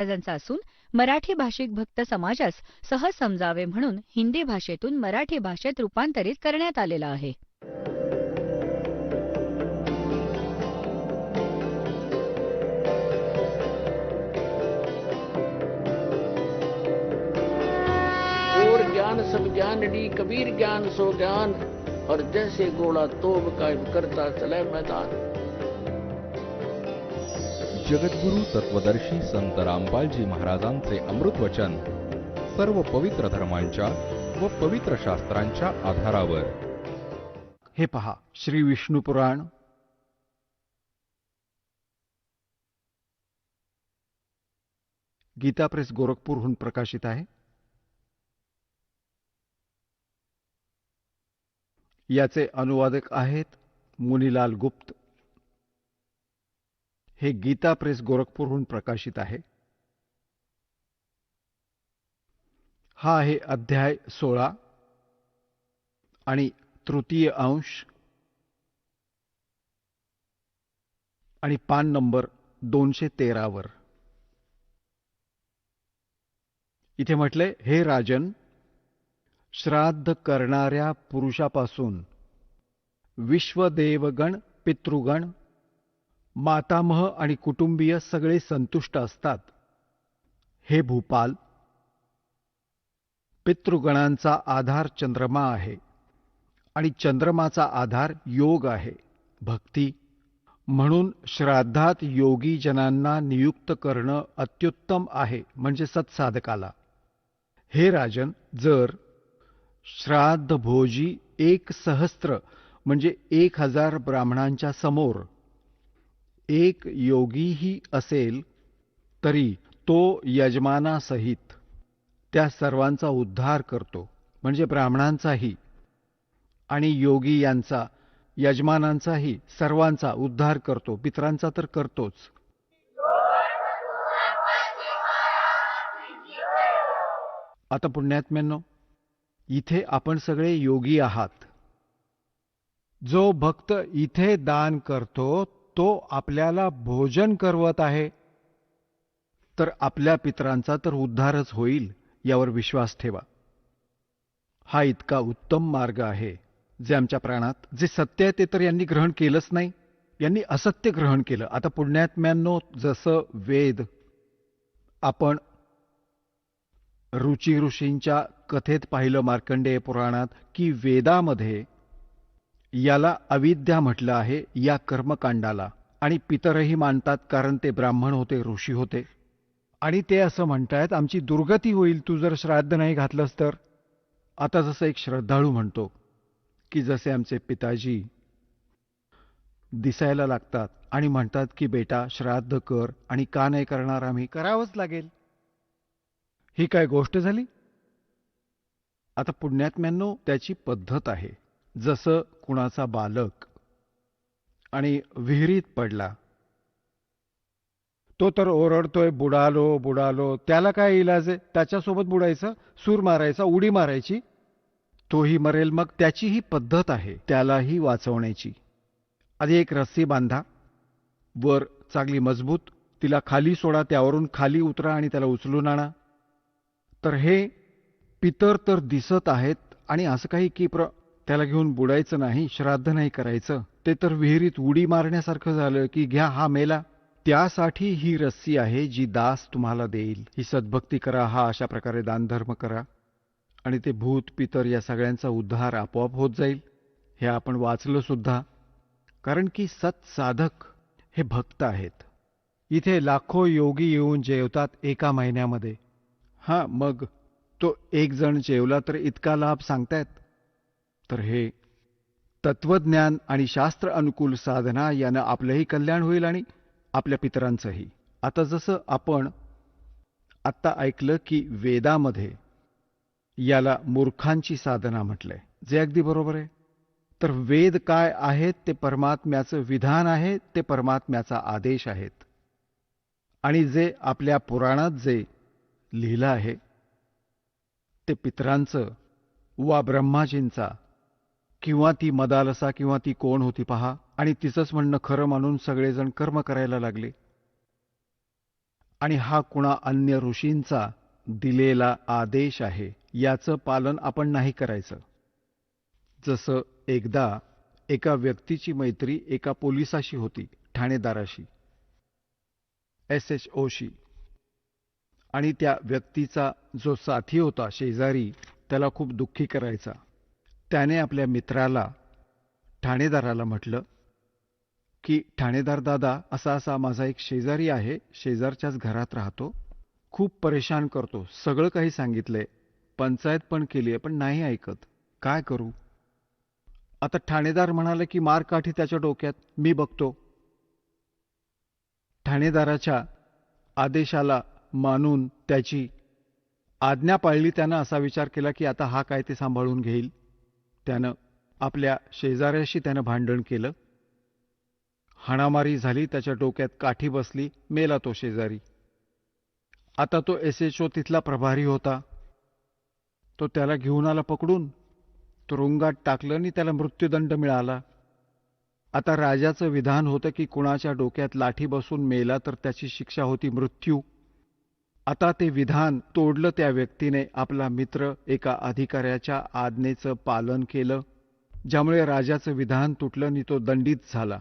महाराजांचा असून मराठी भाषिक भक्त समाजास सहज समजावे म्हणून हिंदी भाषेतून मराठी भाषेत रूपांतरित करण्यात आलेला आहे. और ज्ञान सब ज्ञानडी कबीर ज्ञान सो ज्ञान और जैसे गोला तोब कायम करता चले मैदान. जगद्गुरु तत्वदर्शी संत रामपालजी महाराजांचे अमृत वचन सर्व पवित्र धर्मांच्या व पवित्र शास्त्रांच्या आधारावर. हे पहा, श्री विष्णू पुराण गीता प्रेस गोरखपूरहून प्रकाशित आहे. याचे अनुवादक आहेत मुनीलाल गुप्त. हे गीता प्रेस गोरखपूरहून प्रकाशित आहे. हा आहे अध्याय 16 आणि तृतीय अंश आणि पान नंबर 213 वर. इथे म्हटले, हे राजन, श्राद्ध करणाऱ्या पुरुषापासून विश्वदेवगण, पितृगण, मातामह आणि कुटुंबीय सगळे संतुष्ट असतात. हे भूपाल, पितृगणांचा आधार चंद्रमा आहे आणि चंद्रमाचा आधार योग आहे, भक्ती. म्हणून श्राद्धात योगी जनांना नियुक्त करणं अत्युत्तम आहे, म्हणजे सत्साधकाला. हे राजन, जर श्राद्ध भोजी 1,000 म्हणजे 1,000 ब्राह्मणांच्या समोर एक योगीही असेल तरी तो यजमानासहित त्या सर्वांचा उद्धार करतो, म्हणजे ब्राह्मणांचाही आणि योगी यांचा, यजमानांचाही, सर्वांचा उद्धार करतो. पितरांचा तर करतोच. आता पुण्यात्म्यांनो, इथे आपण सगळे योगी आहात. जो भक्त इथे दान करतो तो आपल्याला भोजन करवत आहे, तर आपल्या पितरांचा तर उद्धारच होईल, यावर विश्वास ठेवा. हा इतका उत्तम मार्ग आहे जे आमच्या प्राणात, जे सत्य आहे ते तर यांनी ग्रहण केलंच नाही, यांनी असत्य ग्रहण केलं. आता पुण्यात्म्यांनो, जसं वेद आपण रुची ऋषींच्या कथेत पाहिलं मार्कंडेय पुराणात, की वेदामध्ये याला अविद्या म्हटलं आहे, या कर्मकांडाला. आणि पितरही मानतात, कारण ते ब्राह्मण होते, ऋषी होते. आणि ते असं म्हणतायत, आमची दुर्गती होईल तू जर श्राद्ध नाही घातलंस तर. आता जसं एक श्रद्धाळू म्हणतो की जसे आमचे पिताजी दिसायला लागतात आणि म्हणतात की बेटा श्राद्ध कर, आणि का नाही करणार, आम्ही करावंच लागेल. ही काय गोष्ट झाली? आता पुण्यात्म्यांनो, त्याची पद्धत आहे. जसं कुणाचा बालक आणि विहिरीत पडला, तो तर ओरडतोय, बुडालो बुडालो. त्याला काय इलाज आहे? त्याच्यासोबत बुडायचं, सूर मारायचा, उडी मारायची, तोही मरेल. मग त्याची ही पद्धत आहे त्यालाही वाचवण्याची. आधी एक रस्सी बांधा, वर चांगली मजबूत, तिला खाली सोडा, त्यावरून खाली उतरा आणि त्याला उचलून आणा. तर हे पितर तर दिसत आहेत आणि असं काही की त्याला घेऊन बुडायचं नाही, श्राद्ध नाही करायचं, ते तर विहिरीत उडी मारण्यासारखं झालं की घ्या हा मेला. त्यासाठी ही रस्सी आहे जी दास तुम्हाला देईल. ही सद्भक्ती करा, हा अशा प्रकारे दानधर्म करा, आणि ते भूत पितर या सगळ्यांचा उद्धार आपोआप होत जाईल. हे आपण वाचलं सुद्धा, कारण की सत्साधक हे भक्त आहेत. इथे लाखो योगी येऊन जेवतात एका महिन्यामध्ये. हा, मग तो एक जण जेवला तर इतका लाभ सांगतायत. तर हे तत्वज्ञान आणि शास्त्र अनुकूल साधना यानं आपलंही कल्याण होईल आणि आपल्या पितरांचंही. आता जसं आपण आत्ता ऐकलं की वेदामध्ये याला मूर्खांची साधना म्हटलंय, जे अगदी बरोबर आहे. तर वेद काय आहेत? ते परमात्म्याचं विधान आहे, ते परमात्म्याचा आदेश आहेत. आणि जे आपल्या पुराणात जे लिहिलं आहे ते पितरांचं वा ब्रह्माजींचा, किंवा ती मदालसा किंवा ती कोण होती पहा, आणि तिचंच म्हणणं खरं मानून सगळेजण कर्म करायला लागले. आणि हा कुणा अन्य ऋषींचा दिलेला आदेश आहे, याचं पालन आपण नाही करायचं. जसं एकदा एका व्यक्तीची मैत्री एका पोलिसाशी होती, ठाणेदाराशी, SHOशी. आणि त्या व्यक्तीचा जो साथी होता शेजारी, त्याला खूप दुःखी करायचा. त्याने आपल्या मित्राला, ठाणेदाराला म्हटलं की ठाणेदार दादा, असा असा माझा एक शेजारी आहे, शेजारच्याच घरात राहतो, खूप परेशान करतो, सगळं काही सांगितलंय, पंचायत पण केली आहे, पण नाही ऐकत, काय करू? आता ठाणेदार म्हणाले की मार काठी त्याच्या डोक्यात, मी बघतो. ठाणेदाराच्या आदेशाला मानून त्याची आज्ञा पाळली. त्यानं असा विचार केला की आता हा काय ते सांभाळून घेईल. त्यानं आपल्या शेजाऱ्याशी त्यानं भांडण केलं, हाणामारी झाली, त्याच्या डोक्यात काठी बसली, मेला तो शेजारी. आता तो SHO तिथला प्रभारी होता, तो त्याला घेऊन आला पकडून, तुरुंगात टाकलं आणि त्याला मृत्यूदंड मिळाला. आता राजाचं विधान होतं की कुणाच्या डोक्यात लाठी बसून मेला तर त्याची शिक्षा होती मृत्यू. आता ते विधान तोडलं त्या व्यक्तीने. आपला मित्र एका अधिकाऱ्याच्या आज्ञेचं पालन केलं, ज्यामुळे राजाचं विधान तुटलं आणि तो दंडित झाला.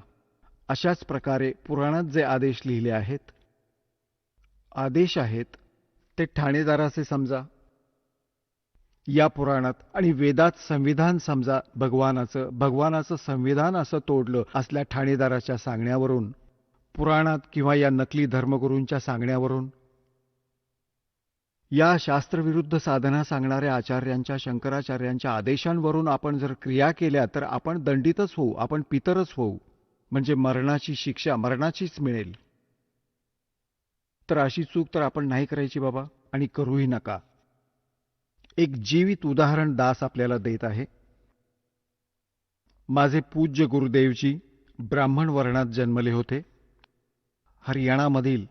अशाच प्रकारे पुराणात जे आदेश लिहिले आहेत, आदेश आहेत, ते ठाणेदाराचे समजा या पुराणात, आणि वेदात संविधान समजा भगवानाचं संविधान असं तोडलं असल्या ठाणेदाराच्या सांगण्यावरून, पुराणात किंवा या नकली धर्मगुरूंच्या सांगण्यावरून, या शास्त्रविरुद्ध साधना सांगणाऱ्या आचार्यांच्या, शंकराचार्यांच्या आदेशांवरून आपण जर क्रिया केल्या तर आपण दंडितच होऊ, आपण पितरच होऊ, म्हणजे मरणाची शिक्षा मरणाचीच मिळेल. तर अशी चूक तर आपण नाही करायची बाबा, आणि करूही नका. एक जीवित उदाहरण दास आपल्याला देत आहे. माझे पूज्य गुरुदेवजी ब्राह्मण वर्णात जन्मले होते. हरियाणामधील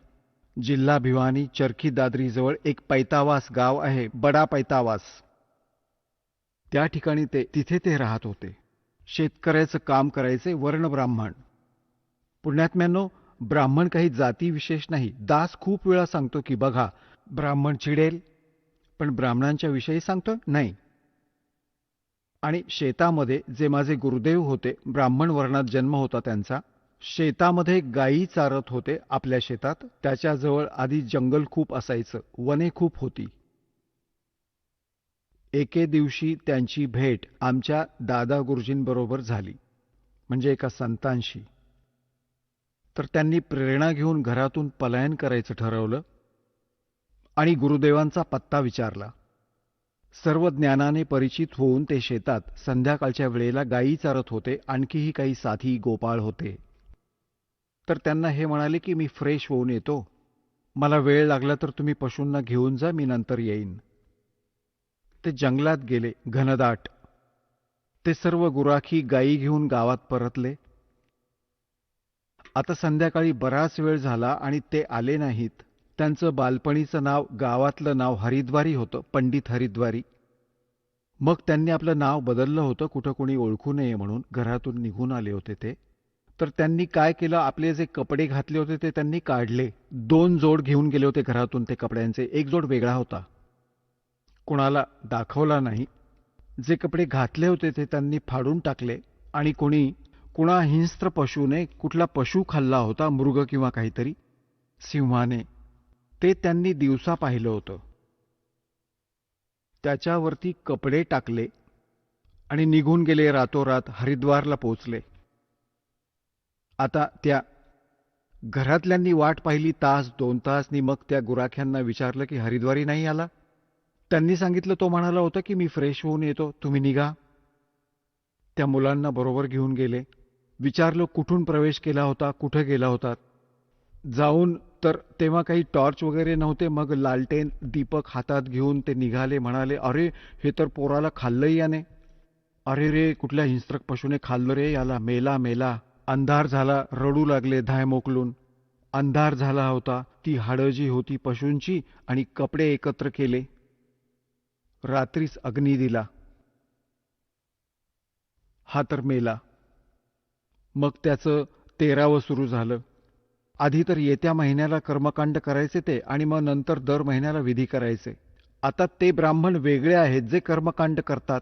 जिल्हा भिवानी चरखी दादरीजवळ एक पैतावास गाव आहे, बडा पैतावास. त्या ठिकाणी तिथे ते राहत होते. शेतकऱ्याचं काम करायचे, वर्ण ब्राह्मण. पुण्यात्म्यांनो, ब्राह्मण काही जाती विशेष नाही. दास खूप वेळा सांगतो की बघा, ब्राह्मण चिडेल, पण ब्राह्मणांच्या विषयी सांगतो नाही. आणि शेतामध्ये जे माझे गुरुदेव होते, ब्राह्मण वर्णात जन्म होता त्यांचा, शेतामध्ये गायी चारत होते आपल्या शेतात. त्याच्याजवळ आधी जंगल खूप असायचं, वने खूप होती. एके दिवशी त्यांची भेट आमच्या दादा गुरुजींबरोबर झाली, म्हणजे एका संतांशी. तर त्यांनी प्रेरणा घेऊन घरातून पलायन करायचं ठरवलं आणि गुरुदेवांचा पत्ता विचारला. सर्व ज्ञानाने परिचित होऊन ते शेतात संध्याकाळच्या वेळेला गायी चारत होते. आणखीही काही साथी गोपाळ होते. तर त्यांना हे म्हणाले की मी फ्रेश होऊन येतो, मला वेळ लागला तर तुम्ही पशूंना घेऊन जा, मी नंतर येईन. ते जंगलात गेले, घनदाट. ते सर्व गुराखी गायी घेऊन गावात परतले. आता संध्याकाळी बराच वेळ झाला आणि ते आले नाहीत. त्यांचं बालपणीचं नाव, गावातलं नाव हरिद्वारी होतं, पंडित हरिद्वारी. मग त्यांनी आपलं नाव बदललं होतं, कुठं कोणी ओळखू नये म्हणून. घरातून निघून आले होते ते. तर त्यांनी काय केलं, आपले जे कपडे घातले होते ते त्यांनी काढले. 2 जोड घेऊन गेले होते घरातून ते कपड्यांचे. एक जोड वेगळा होता, कोणाला दाखवला नाही. जे कपडे घातले होते ते त्यांनी फाडून टाकले. आणि कुणा हिंस्त्र पशूने, कुठला पशु खाल्ला होता, मृग किंवा काहीतरी, सिंहाने, ते त्यांनी दिवसा पाहिलं होतं. त्याच्यावरती कपडे टाकले आणि निघून गेले. रातोरात हरिद्वारला पोचले. आता त्या घरातल्यांनी वाट पाहिली तास 2 तास. मग त्या गुराख्यांना विचारलं की हरिद्वारी नाही आला. त्यांनी सांगितलं, तो म्हणाला होता की मी फ्रेश होऊन येतो, तुम्ही निघा. त्या मुलांना बरोबर घेऊन गेले. विचारलं कुठून प्रवेश केला होता, कुठे गेला होता. जाऊन तर तेव्हा काही टॉर्च वगैरे नव्हते. मग लालटेन दीपक हातात घेऊन ते निघाले. म्हणाले, अरे हे तर पोराला खाल्लंय याने. अरे रे, कुठल्या हिंस्त्रक पशूने खाल्लं रे याला, मेला मेला. अंधार झाला, रडू लागले धाय मोकलून. अंधार झाला होता, ती हाडं जी होती पशूंची आणि कपडे एकत्र केले. रात्रीच अग्नी दिला. हा तर मेला. मग त्याचं 13वं सुरू झालं. आधी तर येत्या महिन्याला कर्मकांड करायचे ते आणि मग नंतर दर महिन्याला विधी करायचे. आता ते ब्राह्मण वेगळे आहेत जे कर्मकांड करतात.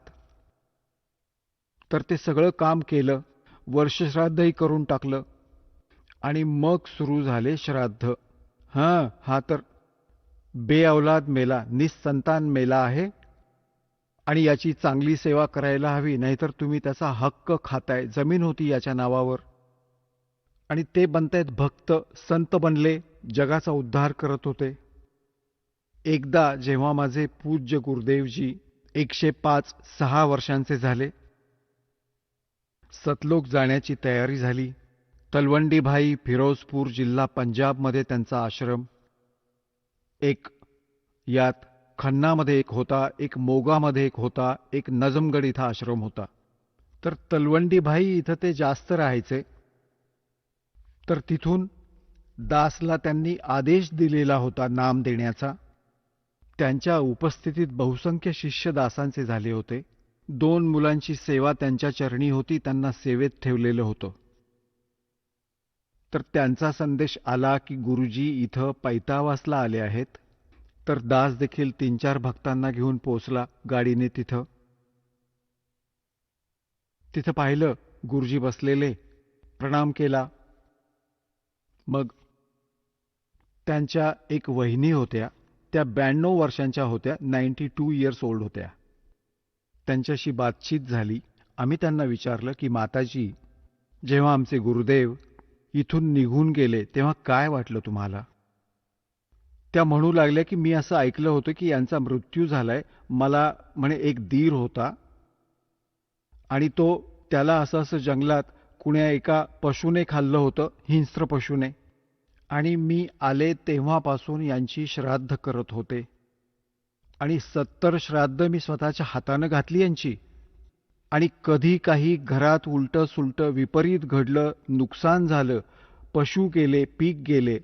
तर ते सगळं काम केलं, वर्षश्राद्धही करून टाकलं आणि मग सुरू झाले श्राद्ध. हा तर बेअौलाद मेला, निसंतान मेला आहे आणि याची चांगली सेवा करायला हवी, नाहीतर तुम्ही त्याचा हक्क खाताय. जमीन होती याच्या नावावर आणि ते बनतायत भक्त, संत बनले, जगाचा उद्धार करत होते. एकदा जेव्हा माझे पूज्य गुरुदेवजी 105-6 वर्षांचे झाले, सतलोक जाण्याची तयारी झाली. तलवंडी भाई, फिरोजपूर जिल्हा पंजाबमध्ये त्यांचा आश्रम. एक यात खन्नामध्ये एक होता, एक मोगामध्ये एक होता, एक नजमगड इथं आश्रम होता. तर तलवंडी भाई इथं ते जास्त राहायचे. तर तिथून दासला त्यांनी आदेश दिलेला होता नाम देण्याचा. त्यांच्या उपस्थितीत बहुसंख्य शिष्य दासांचे झाले होते. 2 मुलांची सेवा त्यांच्या चरणी होती, त्यांना सेवेत ठेवलेलं होतं. तर त्यांचा संदेश आला की गुरुजी इथं पैतावासला आले आहेत. तर दास देखील 3-4 भक्तांना घेऊन पोचला गाडीने तिथं. तिथं पाहिलं गुरुजी बसलेले, प्रणाम केला. मग त्यांच्या एक वहिनी होत्या, त्या 92 वर्षांच्या होत्या, 92 इयर्स ओल्ड होत्या. त्यांच्याशी बातचीत झाली. आम्ही त्यांना विचारलं की माताजी, जेव्हा आमचे गुरुदेव इथून निघून गेले तेव्हा काय वाटलं तुम्हाला? त्या म्हणू लागल्या की मी असं ऐकलं होतं की यांचा मृत्यू झालाय. मला म्हणे एक दीर होता आणि त्याला असं जंगलात कुण्या एका पशूने खाल्लं होतं, हिंस्त्र पशूने, आणि मी आले तेव्हापासून यांची श्राद्ध करत होते आणि 70 श्राद्ध मी स्वतःच्या हातानं घातली यांची. आणि कधी काही घरात उलटं सुलटं विपरीत घडलं, नुकसान झालं, पशु गेले, पीक गेले,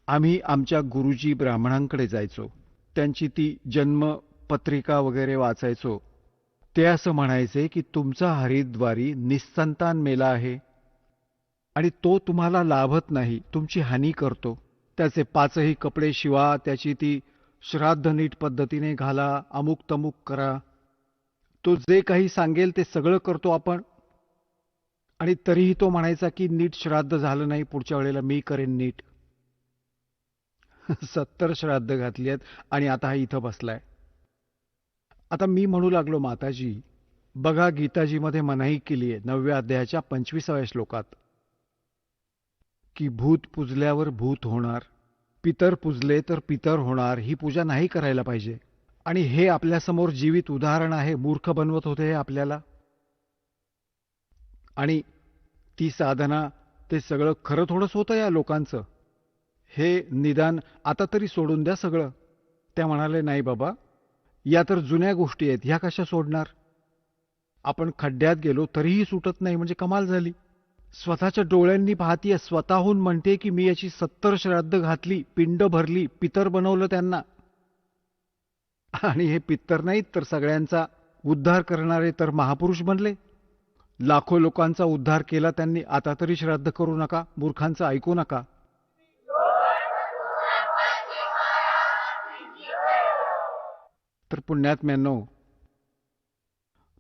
आम्ही आमच्या गुरुजी ब्राह्मणांकडे जायचो, त्यांची ती जन्मपत्रिका वगैरे वाचायचो. ते असं म्हणायचे की तुमचा हरिद्वारी निसंतान मेला आहे आणि तो तुम्हाला लाभत नाही, तुमची हानी करतो. त्याचे 5ही कपडे शिवा, त्याची ती श्राद्ध नीट पद्धतीने घाला, अमुक तमुक करा. तो जे काही सांगेल ते सगळं करतो आपण. आणि तरीही तो म्हणायचा की नीट श्राद्ध झालं नाही, पुढच्या वेळेला मी करेन नीट. 70 श्राद्ध घातली आहेत आणि आता हा इथं बसलाय. आता मी म्हणू लागलो, माताजी बघा गीताजीमध्ये मनाई केली आहे 9व्या अध्यायाच्या 25व्या श्लोकात की भूत पुजल्यावर भूत होणार, पितर पुजले तर पितर होणार, ही पूजा नाही करायला पाहिजे. आणि हे आपल्यासमोर जीवित उदाहरण आहे. मूर्ख बनवत होते हे आपल्याला. आणि ती साधना, ते सगळं खरं थोडंच होतं या लोकांचं. हे निदान आता तरी सोडून द्या सगळं. त्या म्हणाले, नाही बाबा, या तर जुन्या गोष्टी आहेत, ह्या कशा सोडणार? आपण खड्ड्यात गेलो तरीही सुटत नाही, म्हणजे कमाल झाली. स्वतःच्या डोळ्यांनी पाहतीये, स्वतःहून म्हणते की मी याची 70 श्राद्ध घातली, पिंड भरली, पितर बनवलं त्यांना. आणि हे पित्तर नाहीत तर सगळ्यांचा उद्धार करणारे तर महापुरुष बनले. लाखो लोकांचा उद्धार केला त्यांनी. आता तरी श्राद्ध करू नका, मूर्खांचं ऐकू नका. तर पुण्यात्म्यांनो,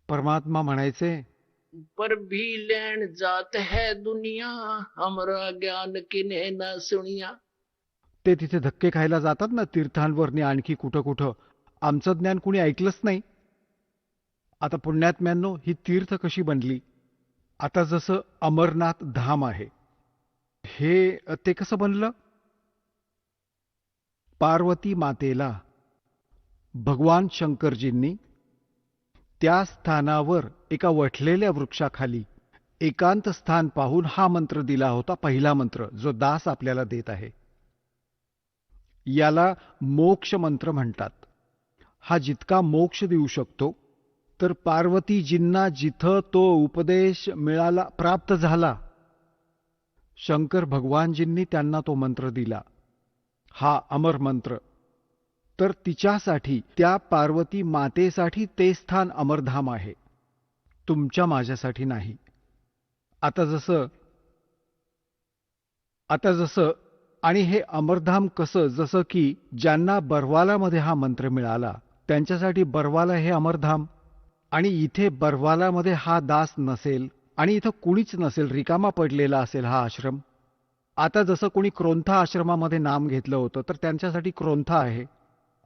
परमात्मा म्हणायचे, पर भी लेन जात है दुनिया, हमरा ज्ञान किने न सुनिया. ते तिथे धक्के खायला जातात ना तीर्थांवरनी, आणखी कुठं कुठं. आमचं ज्ञान कुणी ऐकलंच नाही. आता पुण्यात्म्यांनो, ही तीर्थ कशी बनली? आता जसं अमरनाथ धाम आहे, हे ते कसं बनलं? पार्वती मातेला भगवान शंकरजींनी त्या स्थानावर एका वठलेल्या वृक्षाखाली एकांत स्थान पाहून हा मंत्र दिला होता, पहिला मंत्र जो दास आपल्याला देत आहे. याला मोक्ष मंत्र म्हणतात. हा जितका मोक्ष देऊ शकतो, तर पार्वतीजींना जिथं तो उपदेश मिळाला, प्राप्त झाला, शंकर भगवानजींनी त्यांना तो मंत्र दिला, हा अमर मंत्र. तर तिच्यासाठी, त्या पार्वती मातेसाठी ते स्थान अमरधाम आहे, तुमच्या माझ्यासाठी नाही. आता जसं आता जसं आणि हे अमरधाम कसं, जसं की ज्यांना बरवालामध्ये हा मंत्र मिळाला त्यांच्यासाठी बरवाला हे अमरधाम, आणि इथे बरवालामध्ये हा दास नसेल आणि इथं कुणीच नसेल, रिकामा पडलेला असेल हा आश्रम. आता जसं कोणी क्रोंथा आश्रमामध्ये नाम घेतलं होतं तर त्यांच्यासाठी क्रोंथा आहे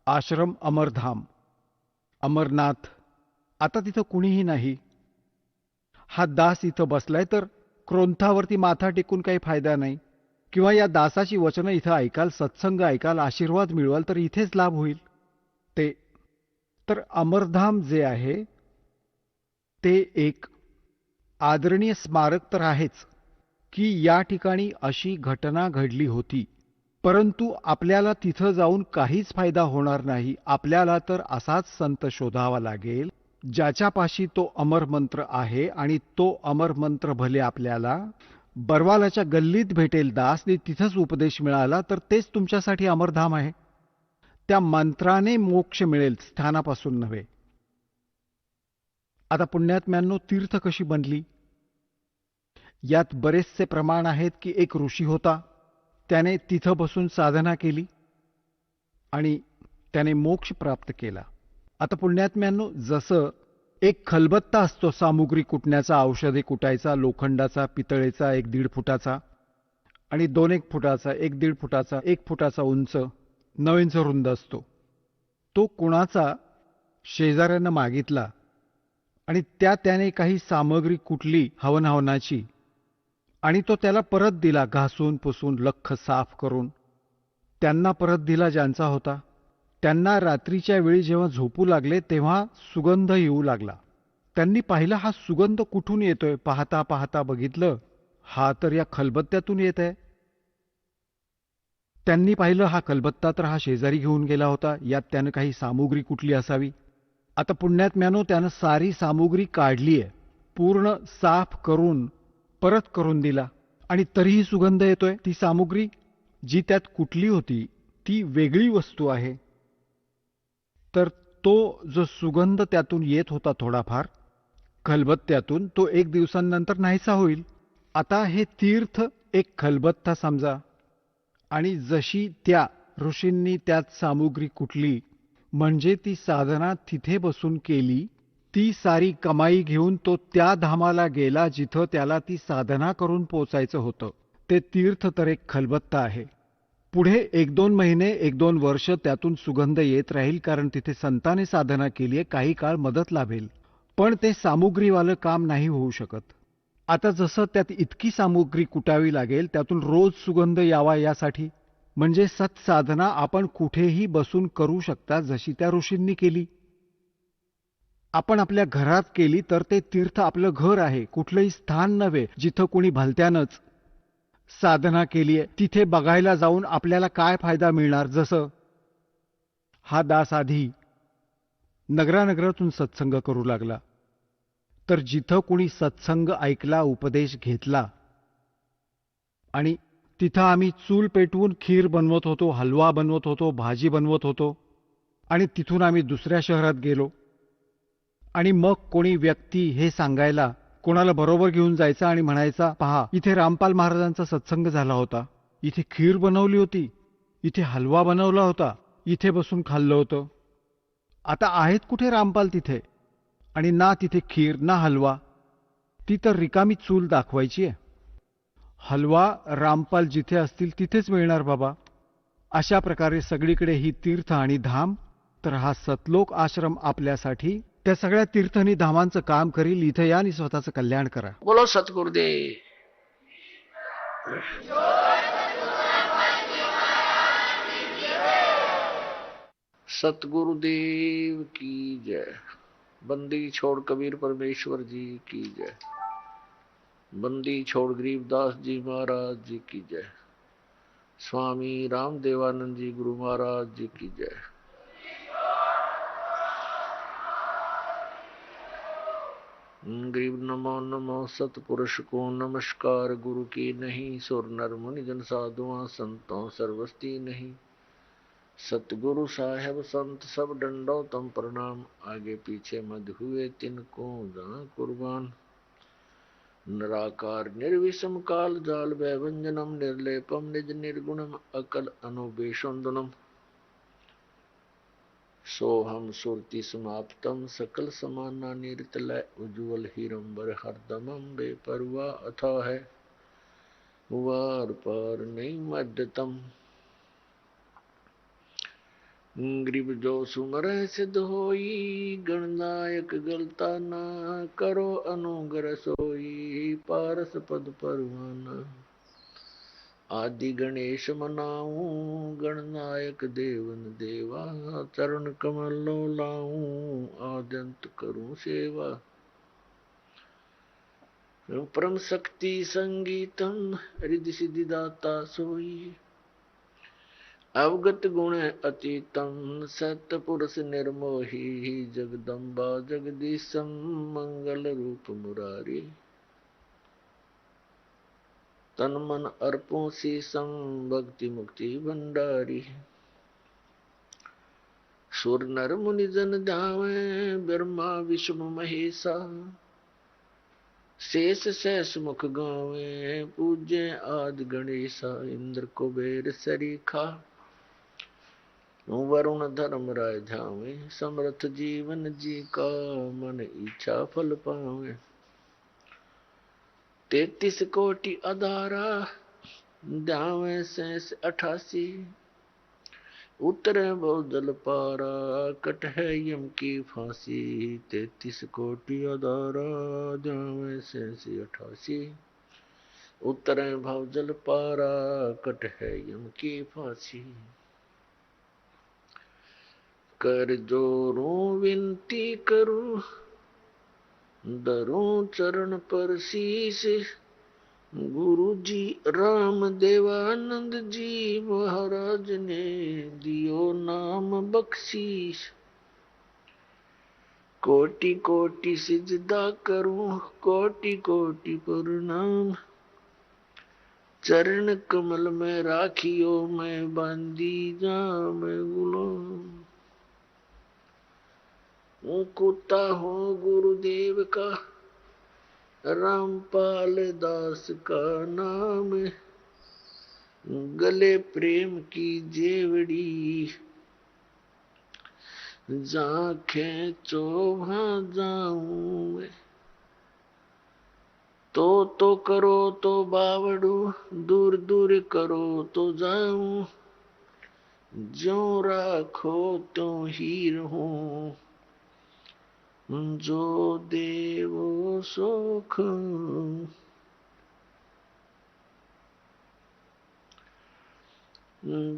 आश्रम, अमरधाम, अमरनाथ. आता तिथं कुणीही नाही, हा दास इथं बसलाय, तर क्रोंथावरती माथा टेकून काही फायदा नाही. किंवा या दासाची वचनं इथं ऐकाल, सत्संग ऐकाल, आशीर्वाद मिळवाल तर इथेच लाभ होईल. ते तर अमरधाम जे आहे ते एक आदरणीय स्मारक तर आहेच की या ठिकाणी अशी घटना घडली होती. परंतु आपल्याला तिथं जाऊन काहीच फायदा होणार नाही. आपल्याला तर असाच संत शोधावा लागेल ज्याच्यापाशी तो अमर मंत्र आहे, आणि तो अमर मंत्र भले आपल्याला बरवालाच्या गल्लीत भेटेल दास, आणि तिथंच उपदेश मिळाला तर तेच तुमच्यासाठी अमरधाम आहे. त्या मंत्राने मोक्ष मिळेल, स्थानापासून नव्हे. आता पुण्यात्म्यांनो, तीर्थ कशी बनली यात बरेचसे प्रमाण आहेत की एक ऋषी होता, त्याने तिथं बसून साधना केली आणि त्याने मोक्ष प्राप्त केला. आता पुण्यात्म्यांनो, जसं एक खलबत्ता असतो सामुग्री कुटण्याचा, औषधे कुटायचा, लोखंडाचा, पितळेचा, 1-1.5 फुटाचा आणि 2-1 फुटाचा, 1-1.5 फुटाचा, 1 फुटाचा उंच, 9 इंच रुंद असतो. तो कुणाचा शेजाऱ्यानं मागितला आणि त्याने काही सामग्री कुटली हवन हवनाची, आणि तो त्याला परत दिला, घासून पुसून लख्ख साफ करून. त्यांना परत दिला ज्यांचा होता. त्यांना रात्रीच्या वेळी जेव्हा झोपू लागले तेव्हा सुगंध येऊ लागला. त्यांनी पाहिलं हा सुगंध कुठून येतोय. पाहता पाहता बघितलं, हा तर या खलबत्त्यातून येत आहे. त्यांनी पाहिलं हा खलबत्ता तर हा शेजारी घेऊन गेला होता, यात त्यानं काही सामुग्री कुठली असावी. आता पुण्यात्म्यानो, त्यानं सारी सामुग्री काढली आहे, पूर्ण साफ करून परत करून दिला, आणि तरीही सुगंध येतोय. ती सामुग्री जी त्यात कुठली होती ती वेगळी वस्तू आहे. तर तो जो सुगंध त्यातून येत होता थोडाफार खलबत्त्यातून, तो 1 दिवसांनंतर नाहीसा होईल. आता हे तीर्थ एक खलबत्ता समजा, आणि जशी त्या ऋषींनी त्यात सामुग्री कुटली, म्हणजे ती साधना तिथे बसून केली, ती सारी कमाई घेऊन तो त्या धामाला गेला जिथं त्याला ती साधना करून पोचायचं होतं. ते तीर्थ तर एक खलबत्ता आहे. पुढे 1-2 महिने, 1-2 वर्ष त्यातून सुगंध येत राहील, कारण तिथे संतांनी साधना केली आहे, काही काळ मदत लाभेल. पण ते सामुग्रीवालं काम नाही होऊ शकत. आता जसं त्यात इतकी सामुग्री कुटावी लागेल, त्यातून रोज सुगंध यावा यासाठी, म्हणजे सत्साधना आपण कुठेही बसून करू शकता, जशी त्या ऋषींनी केली. आपण आपल्या घरात केली तर ते तीर्थ आपलं घर आहे, कुठलंही स्थान नव्हे जिथं कुणी भलत्यानंच साधना केलीये. तिथे बघायला जाऊन आपल्याला काय फायदा मिळणार. जसं हा दास आधी नगरानगरातून सत्संग करू लागला, तर जिथं कुणी सत्संग ऐकला, उपदेश घेतला, आणि तिथं आम्ही चूल पेटवून खीर बनवत होतो, हलवा बनवत होतो, भाजी बनवत होतो, आणि तिथून आम्ही दुसऱ्या शहरात गेलो, आणि मग कोणी व्यक्ती हे सांगायला कोणाला बरोबर घेऊन जायचा आणि म्हणायचा, पहा इथे रामपाल महाराजांचा सत्संग झाला होता, इथे खीर बनवली होती, इथे हलवा बनवला होता, इथे बसून खाल्लं होतं. आता आहेत कुठे रामपाल तिथे, आणि ना तिथे खीर ना हलवा. ती तर रिकामी चूल दाखवायची आहे. हलवा रामपाल जिथे असतील तिथेच मिळणार बाबा. अशा प्रकारे सगळीकडे ही तीर्थ आणि धाम, तर हा सतलोक आश्रम आपल्यासाठी त्या सगळ्या तीर्थ आणि धामांचं काम करील. इथं या आणि स्वतःचं कल्याण करा. बोलो सतगुरुदेव. सतगुरुदेव की जय. बंदी छोड़ कबीर परमेश्वर जी की जय. बंदी छोड़ गरीबदास जी महाराज जी की जय. स्वामी रामदेवानंद जी गुरु महाराज जी की जय. गरीब नमो नमो सतपुरुष को नमस्कार, गुरु की नहीं सुर नर मुनि जन साधुआ संतों सर्वस्ती नहीं. सतगुरु साहेब संत सब डंडो तम प्रणाम, आगे पीछे मत हुए तिनको जहाँ कुर्बान. निराकार निर्विषम काल जाल वैभंजनम निर्लेपम निज निर्गुणम अकल अनुपेशुंदनम सोहम सुरति समाप्तम सकल समाना निरतलय उज्ज्वल हीरंबर हरदमम बेपरवा अथा है वार पार नहीं मध्यतम ग्रीब जो सुमर सिद्ध होई गणनायक गलता ना करो अनुग्रह सोई पारस पद परवाना आदि गणेश मनाऊं गणनायक देवन देवा चरण कमल लो लाऊं आद्यंत करूं सेवा परम शक्ति संगीतम रिद्धि सिद्धि दाता सोई अवगत गुण अतीतम सत्य पुरुष निर्मोही जगदम्बा जगदीशम मंगल रूप मुरारी तन मन अर्पों शीसम भक्ति मुक्ति भंडारी सुर नर मुनि जन ध्यावे ब्रह्मा विष्णु महेशा शेष सहस मुख गावे पूज्य आदि गणेशा इंद्र कुबेर सरीखा वरुण धर्म राय ध्यावे समर्थ जीवन जी का मन इच्छा फल पावे 33 कोटि अधारा ध्यावे शेष 88 उतरे बहु जल पारा कट है यम की फांसी 33 कोटि अधारा ध्यावे शेष 88 उतरे भव जल पारा कट है यम की फांसी कर जोरूं विनती करूं दरूं चरण पर शीश गुरु जी राम देवानंद जी महाराज ने दियो नाम बख्शीश कोटि कोटि सिजदा करूं कोटि कोटि प्रणाम चरण कमल में राखियो मैं बांधी जा मैं गुलाम कुत्ता हूँ गुरुदेव का रामपाल दास का नाम गले प्रेम की जेवड़ी जहाँ खेचो वहाँ जाऊं मैं तो करो तो बावड़ू दूर दूर करो तो जाऊं ज्यों राखो तो ही रहूं जो देवो सुख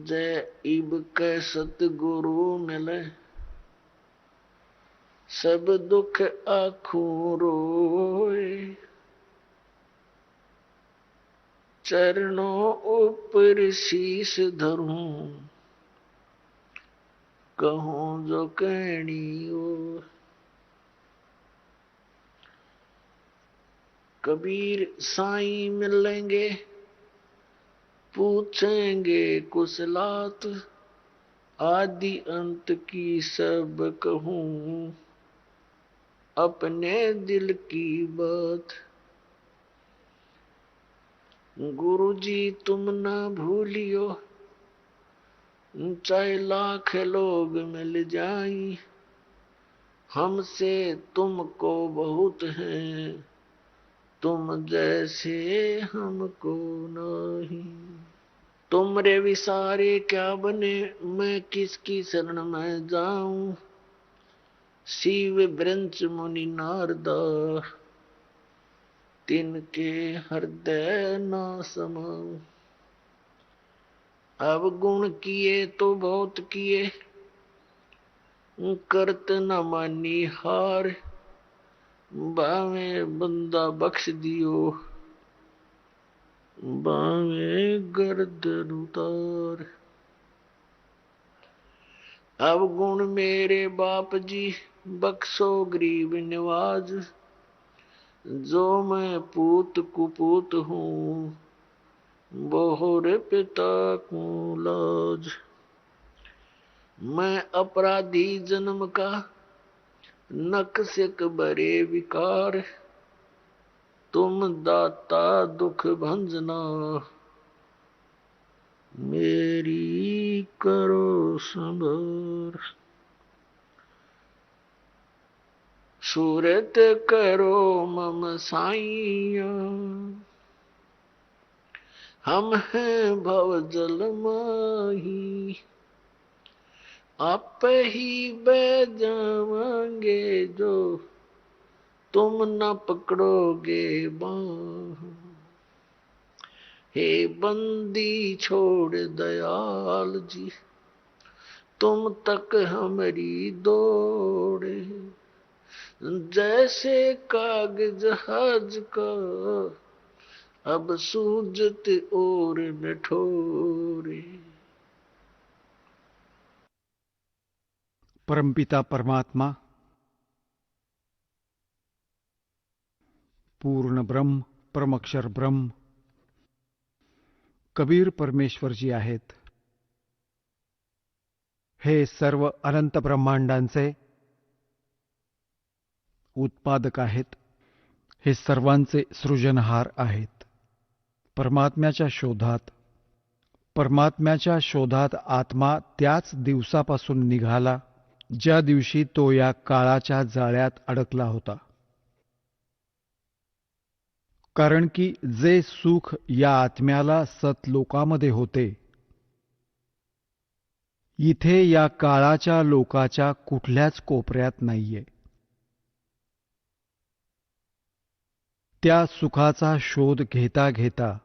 जय इब के सतगुरु मिले सब दुख आखों रोए चरणों ऊपर शीश धरूं कहूं जो कहनी हो कबीर साईं मिलेंगे पूछेंगे कुशलात आदि अंत की सब कहूं अपने दिल की बात गुरु जी तुम ना भूलियो चाहे लाख लोग मिल जाई हमसे तुमको बहुत हैं तुम जैसे हमको नहीं तुमरे विसारे क्या बने मैं किसकी शरण में जाऊं शिव ब्रंच मुनि नारदा तिनके हृदय ना समाऊं अब गुण किए तो बहुत किए करत न मानी हार बावे बंदा बख्श दियो बावे गर्दन उतार अब गुण मेरे बाप जी बख्शो गरीब निवाज जो मैं पूत कुपूत हूँ बोहर पिता को लाज मैं अपराधी जन्म का नक से बरे विकार तुम दाता दुख भंजना, मेरी करो संबर। सूरत करो मम साइया, हम हैं भव जल माही। आप ही बह जावांगे जो तुम न पकड़ोगे बाह। हे बंदी छोड़ दयाल जी, तुम तक हमारी दौड़े। जैसे कागज हज का अब सूजत और न ठोरे। परमपिता परमात्मा, पूर्ण ब्रह्म, परमक्षर ब्रह्म कबीर परमेश्वर जी आहेत. हे सर्व अनंत ब्रह्मांडांचे उत्पादक आहेत. हे सर्वांचे सृजनहार आहेत. परमात्म्याच्या शोधात आत्मा त्याच दिवसापासून निघाला ज्या दिवशी तो या काळाच्या जाळ्यात अडकला होता. कारण की जे सुख या आत्म्याला सतलोकामध्ये होते, इथे या काळाच्या लोकाच्या कुठल्याच कोपऱ्यात नाहीये. त्या सुखाचा शोध घेता घेता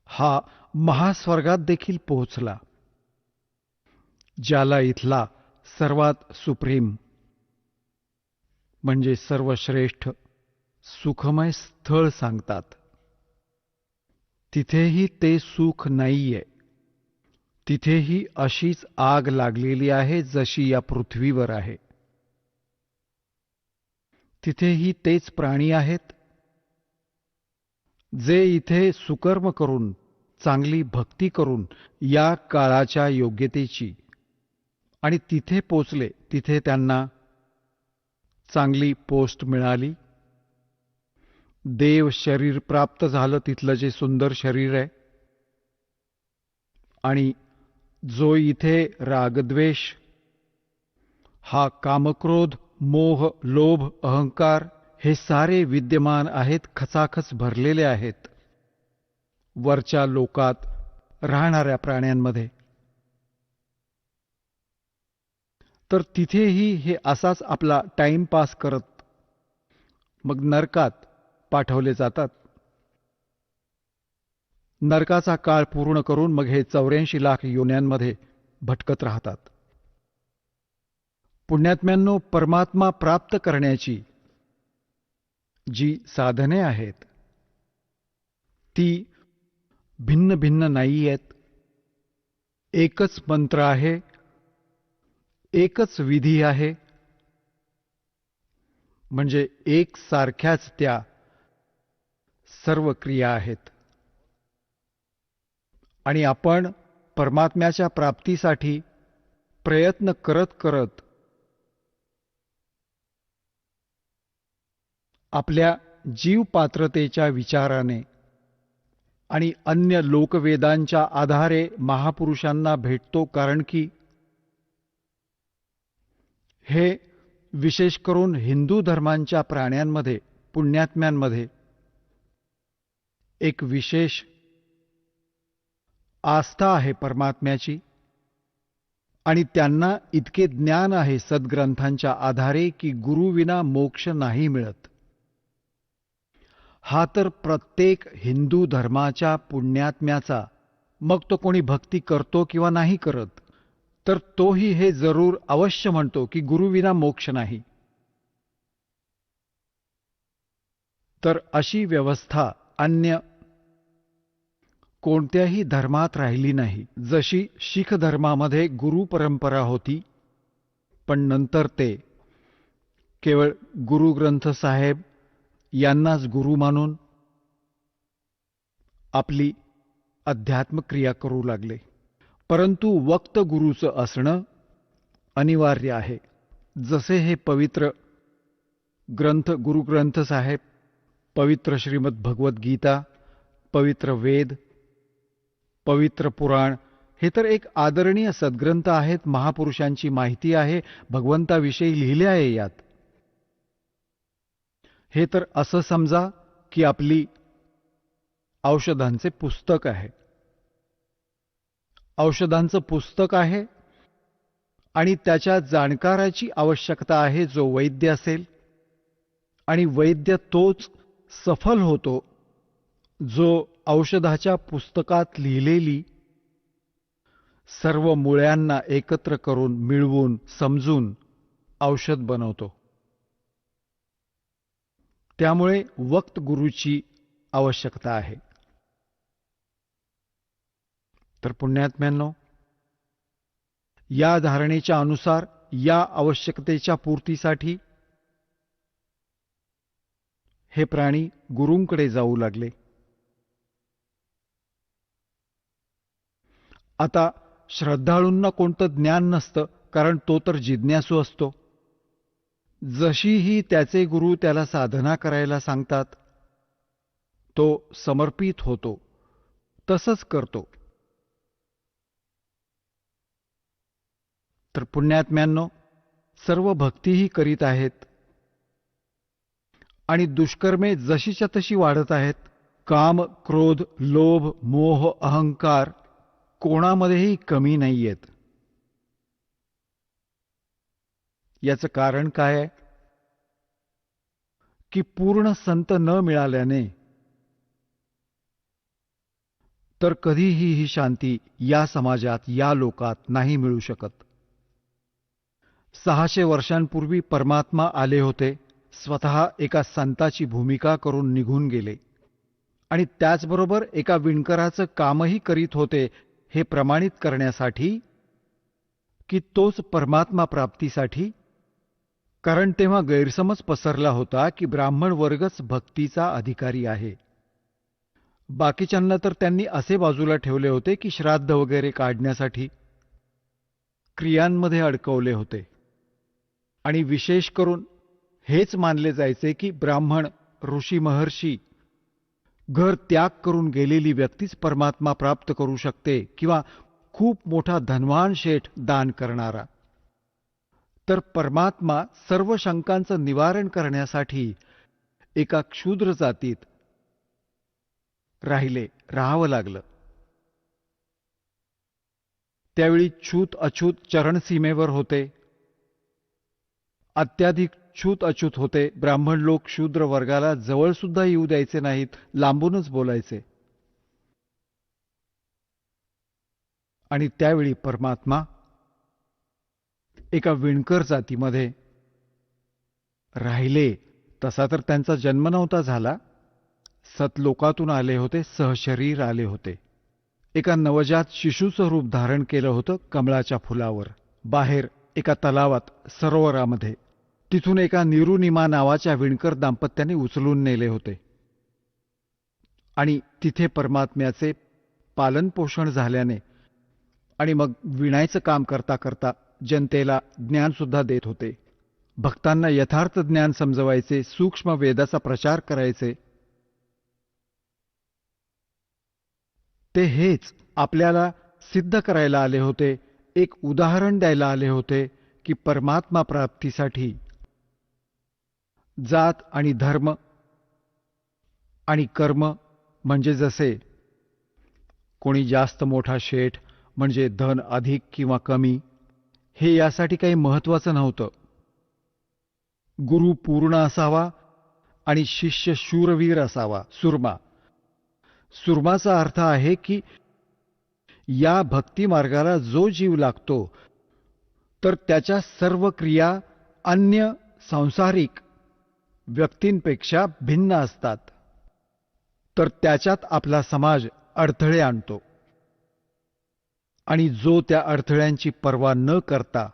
हा महास्वर्गात देखील पोहोचला, ज्याला इथला सर्वात सुप्रीम म्हणजे सर्वश्रेष्ठ सुखमय स्थळ सांगतात. तिथेही ते सुख नाहीये. तिथेही अशीच आग लागलेली आहे जशी या पृथ्वीवर आहे. तिथेही तेच प्राणी आहेत जे इथे सुकर्म करून, चांगली भक्ती करून या काळाच्या योग्यतेची आणि तिथे पोचले. तिथे त्यांना चांगली पोस्ट मिळाली. देव शरीर प्राप्त झालं, तिथलं जे सुंदर शरीर आहे. आणि जो इथे रागद्वेष, हा कामक्रोध, मोह, लोभ, अहंकार हे सारे विद्यमान आहेत, खचाखच भरलेले आहेत वरच्या लोकात राहणाऱ्या प्राण्यांमध्ये. तर तिथेही हे असाच आपला टाइम पास करत मग नरकात पाठवले जातात. नरकाचा काळ पूर्ण करून मग हे 84 लाख योन्यांमध्ये भटकत राहतात. पुण्यात्म्यांनो, परमात्मा प्राप्त करण्याची जी साधने आहेत ती भिन्न भिन्न नाही आहेत. एकच मंत्र आहे, एकच विधी आहे. म्हणजे एक सारख्याच त्या सर्व क्रिया आहेत. आणि आपण परमात्म्याच्या प्राप्तीसाठी प्रयत्न करत करत आपल्या जीव पात्रतेच्या विचाराने आणि अन्य लोकवेदांच्या आधारे महापुरुषांना भेटतो. कारण की हे विशेष करून हिंदू धर्मांच्या प्राण्यांमध्ये, पुण्यात्म्यांमध्ये एक विशेष आस्था आहे परमात्म्याची. आणि त्यांना इतके ज्ञान आहे सद्ग्रंथांच्या आधारे की गुरुविना मोक्ष नाही मिळत. हा तर प्रत्येक हिंदू धर्माच्या पुण्यात्म्याचा, मग तो कोणी भक्ती करतो किंवा नाही करत, तर तोही हे जरूर अवश्य म्हणतो की गुरुविना मोक्ष नाही. तर अशी व्यवस्था अन्य कोणत्याही धर्मात राहिली नाही. जशी शीख धर्मामध्ये गुरु परंपरा होती, पण नंतर ते केवळ गुरु ग्रंथ साहेब यांनाच गुरु मानून आपली अध्यात्म क्रिया करू लागले. परंतु वक्त गुरुचं असणं अनिवार्य आहे. जसे हे पवित्र ग्रंथ गुरुग्रंथ साहेब, पवित्र श्रीमद भगवत गीता, पवित्र वेद, पवित्र पुराण हे तर एक आदरणीय सद्ग्रंथ आहेत. महापुरुषांची माहिती आहे, भगवंताविषयी लिहिले आहे यात. हे तर असं समजा की आपली औषधांचे पुस्तक आहे. औषधांचं पुस्तक आहे आणि त्याच्या जाणकाराची आवश्यकता आहे जो वैद्य असेल, आणि वैद्य तोच सफल होतो जो औषधाच्या पुस्तकात लिहिलेली सर्व मुळ्यांना एकत्र करून मिळवून समजून औषध बनवतो. त्यामुळे वक्त गुरुची आवश्यकता आहे. तर पुण्यात्म्यांनो, या धारणेच्या अनुसार या आवश्यकतेच्या पूर्तीसाठी हे प्राणी गुरूंकडे जाऊ लागले. आता श्रद्धाळूंना कोणतं ज्ञान नसतं, कारण तो तर जिज्ञासू असतो. जशीही त्याचे गुरु त्याला साधना करायला सांगतात तो समर्पित होतो, तसंच करतो. तर पुण्यात्म्यांनो, सर्व भक्तीही करीत आहेत आणि दुष्कर्मे जशीच्या तशी वाढत आहेत. काम, क्रोध, लोभ, मोह, अहंकार कोणामध्येही कमी नाहीयेत. याचं कारण काय आहे? की पूर्ण संत न मिळाल्याने तर कधीही ही शांती या समाजात, या लोकात नाही मिळू शकत. 600 वर्षांपूर्वी परमात्मा आले होते, स्वतः एका संताची भूमिका करून निघून गेले आणि त्याचबरोबर एका विणकराचं कामही करीत होते, हे प्रमाणित करण्यासाठी की तोच परमात्मा प्राप्तीसाठी. कारण तेव्हा गैरसमज पसरला होता की ब्राह्मण वर्गच भक्तीचा अधिकारी आहे. बाकीच्यांना तर त्यांनी असे बाजूला ठेवले होते की श्राद्ध वगैरे काढण्यासाठी क्रियांमध्ये अडकवले होते. आणि विशेष करून हेच मानले जायचे की ब्राह्मण, ऋषी, महर्षी, घर त्याग करून गेलेली व्यक्तीच परमात्मा प्राप्त करू शकते, किंवा खूप मोठा धनवान शेठ दान करणारा. तर परमात्मा सर्व शंकांचं निवारण करण्यासाठी एका क्षुद्र जातीत राहावं लागलं. त्यावेळी छूत अछूत चरणसीमेवर होते, अत्याधिक छूत अछूत होते. ब्राह्मण लोक शूद्र वर्गाला जवळ सुद्धा येऊ द्यायचे नाहीत, लांबूनच बोलायचे. आणि त्यावेळी परमात्मा एका विणकर जातीमध्ये राहिले. तसा तर त्यांचा जन्म नव्हता झाला, सतलोकातून आले होते, सहशरीर आले होते. एका नवजात शिशूचं रूप धारण केलं होतं कमळाच्या फुलावर, बाहेर एका तलावात, सरोवरामध्ये. तिथून एका निरुनिमा नावाच्या विणकर दाम्पत्याने उचलून नेले होते आणि तिथे परमात्म्याचे पालनपोषण झाल्याने आणि मग विणायचं काम करता करता जनतेला ज्ञान सुद्धा देत होते. भक्तांना यथार्थ ज्ञान समजवायचे, सूक्ष्म वेदाचा प्रचार करायचे. ते हेच आपल्याला सिद्ध करायला आले होते, एक उदाहरण द्यायला आले होते की परमात्मा प्राप्तीसाठी जात आणि धर्म आणि कर्म म्हणजे जसे कोणी जास्त मोठा शेठ म्हणजे धन अधिक किंवा कमी, हे यासाठी काही महत्वाचं नव्हतं. गुरु पूर्ण असावा आणि शिष्य शूरवीर असावा, सुरमा. सुरमाचा अर्थ आहे की या भक्ती मार्गाला जो जीव लागतो तर त्याच्या सर्व क्रिया अन्य सांसारिक व्यक्तींपेक्षा भिन्न असतात, तर त्याच्यात आपला समाज अडथळे आणतो आणि जो त्या अडथळ्यांची पर्वा न करता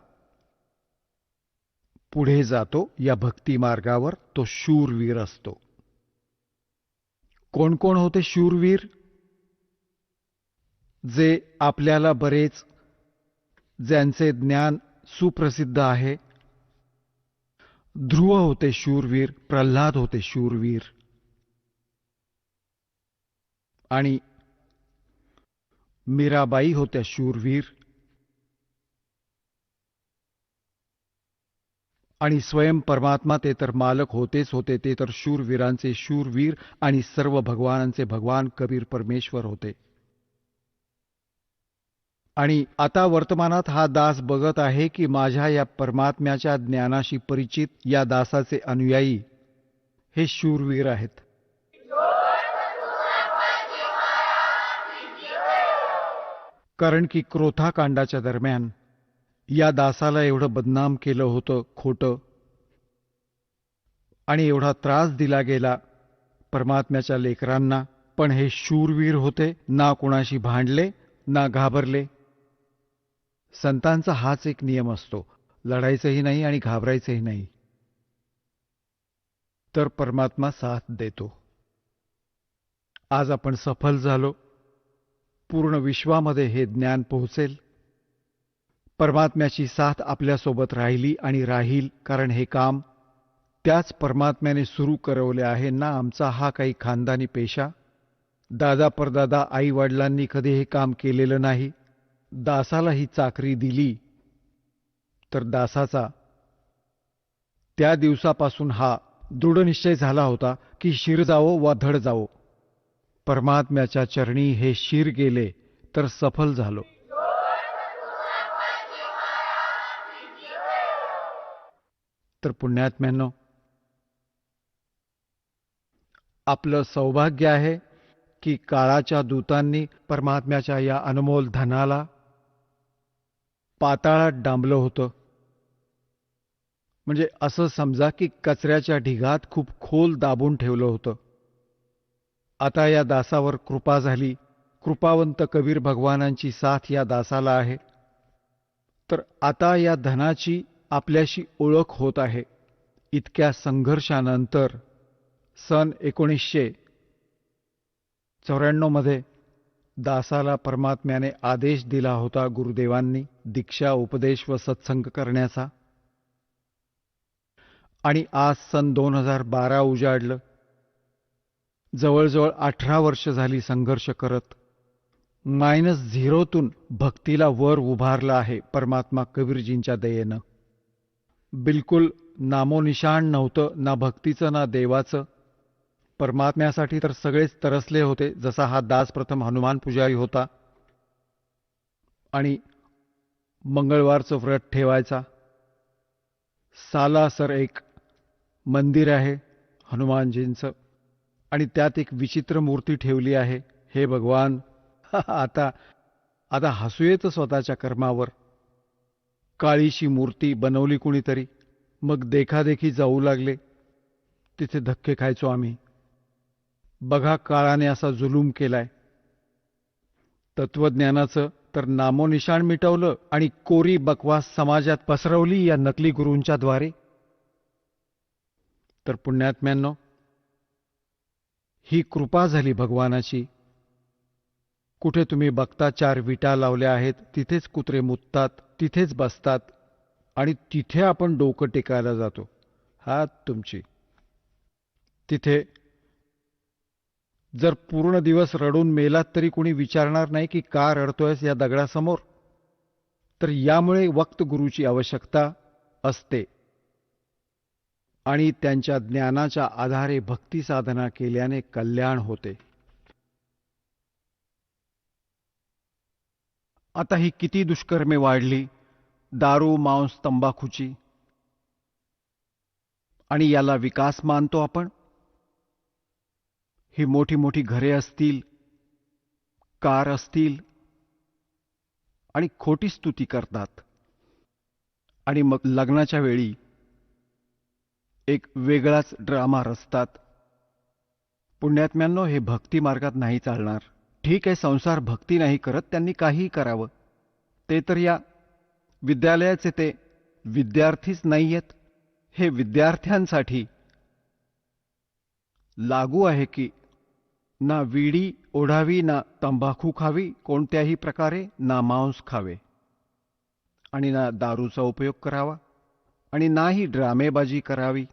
पुढे जातो या भक्ती मार्गावर, तो शूरवीर असतो. कोण कोण होते शूरवीर? जे आपल्याला बरेच, ज्यांचे ज्ञान सुप्रसिद्ध आहे. ध्रुव होते शूरवीर, प्रल्हाद होते शूरवीर. आणि मीराबाई होत्या शूरवीर. आणि स्वयं परमात्मा ते तर मालक होतेच होते, ते तर शूरवीरांचे शूरवीर आणि सर्व भगवानांचे भगवान कबीर परमेश्वर होते. आणि आता वर्तमानात हा दास बघत आहे की माझ्या या परमात्म्याच्या ज्ञानाशी परिचित या दासाचे अनुयायी हे शूरवीर आहेत. कारण की क्रोधाकांडाच्या दरम्यान या दासाला एवढं बदनाम केलं होतं खोटं, आणि एवढा त्रास दिला गेला परमात्म्याच्या लेकरांना, पण हे शूरवीर होते, ना कोणाशी भांडले ना घाबरले. संतांचा हाच एक नियम असतो, लढायचंही नाही आणि घाबरायचंही नाही, तर परमात्मा साथ देतो. आज आपण सफल झालो. पूर्ण विश्वामध्ये हे ज्ञान पोहोचेल. परमात्म्याची साथ आपल्यासोबत राहिली आणि राहील, कारण हे काम त्याच परमात्म्याने सुरू करवले आहे ना. आमचा हा काही खानदानी पेशा, दादा परदादा आई वडिलांनी कधी हे काम केलेलं नाही. दासाला ही चाकरी दिली तर दासाचा त्या दिवसापासून हा दृढ निश्चय झाला होता की शिर जावो वा धड जावो, परमात्म्याच्या चरणी हे शिर गेले तर सफल झालो. तर पुण्यात्म्यांनो, आपलं सौभाग्य आहे की काळाच्या दूतांनी परमात्म्याच्या या अनमोल धनाला पाताळात डांबलं होतं. म्हणजे असं समजा की कचऱ्याच्या ढिगात खूप खोल दाबून ठेवलं होतं. आता या दासावर कृपा झाली. कृपावंत कबीर भगवानांची साथ या दासाला आहे. तर आता या धनाची आपल्याशी ओळख होत आहे. इतक्या संघर्षानंतर सन 1994 मध्ये दासाला परमात्म्याने आदेश दिला होता गुरुदेवांनी दीक्षा, उपदेश व सत्संग करण्याचा. आणि आज सन 2012 उजाडलं. जवळजवळ 18 वर्ष झाली संघर्ष करत -0तून भक्तीला वर उभारलं आहे परमात्मा कबीरजींच्या दयेनं. बिलकुल नामोनिशाण नव्हतं, ना भक्तीचं ना देवाचं. परमात्म्यासाठी तर सगळेच तरसले होते. जसा हा दास प्रथम हनुमान पुजारी होता आणि मंगळवारचं व्रत ठेवायचा. सालासर एक मंदिर आहे हनुमानजींचं, आणि त्यात एक विचित्र मूर्ती ठेवली आहे. हे भगवान, आता हसू येतं स्वतःच्या कर्मावर. काळीशी मूर्ती बनवली कुणीतरी, मग देखादेखी जाऊ लागले. तिथे धक्के खायचो आम्ही. बघा, काळाने असा जुलूम केलाय. तत्वज्ञानाचं तर नामोनिशाण मिटवलं आणि कोरी बकवास समाजात पसरवली या नकली गुरूंच्या द्वारे. तर पुण्यात्म्यांनो, ही कृपा झाली भगवानाची. कुठे तुम्ही बघता 4 विटा लावल्या आहेत, तिथेच कुत्रे मुततात, तिथेच बसतात, आणि तिथे आपण डोकं टेकायला जातो. हात तुमची. तिथे जर पूर्ण दिवस रडून मेलात तरी कोणी विचारणार नाही की का रडतोयस या दगडासमोर. तर यामुळे वक्त गुरूची आवश्यकता असते, आणि त्यांच्या ज्ञानाच्या आधारे भक्ती साधना केल्याने कल्याण होते. आता ही किती दुष्कर्मे वाढली, दारू, मांस, तंबाखूची, आणि याला विकास मानतो आपण. ही मोठी मोठी घरे असतील, कार असतील, आणि खोटी स्तुती करतात. आणि मग लग्नाच्या वेळी एक वेगळाच ड्रामा रचतात. पुण्यात्म्यांनो, हे भक्ती मार्गात नाही चालणार. ठीक आहे, संसार भक्ती नाही करत, त्यांनी काहीही करावं. ते तर या विद्यालयाचे ते विद्यार्थीच नाहीयेत. हे विद्यार्थ्यांसाठी लागू आहे की ना विडी ओढावी, ना तंबाखू खावी कोणत्याही प्रकारे, ना मांस खावे, आणि ना दारूचा उपयोग करावा. आणि नाही ड्रामेबाजी करावी,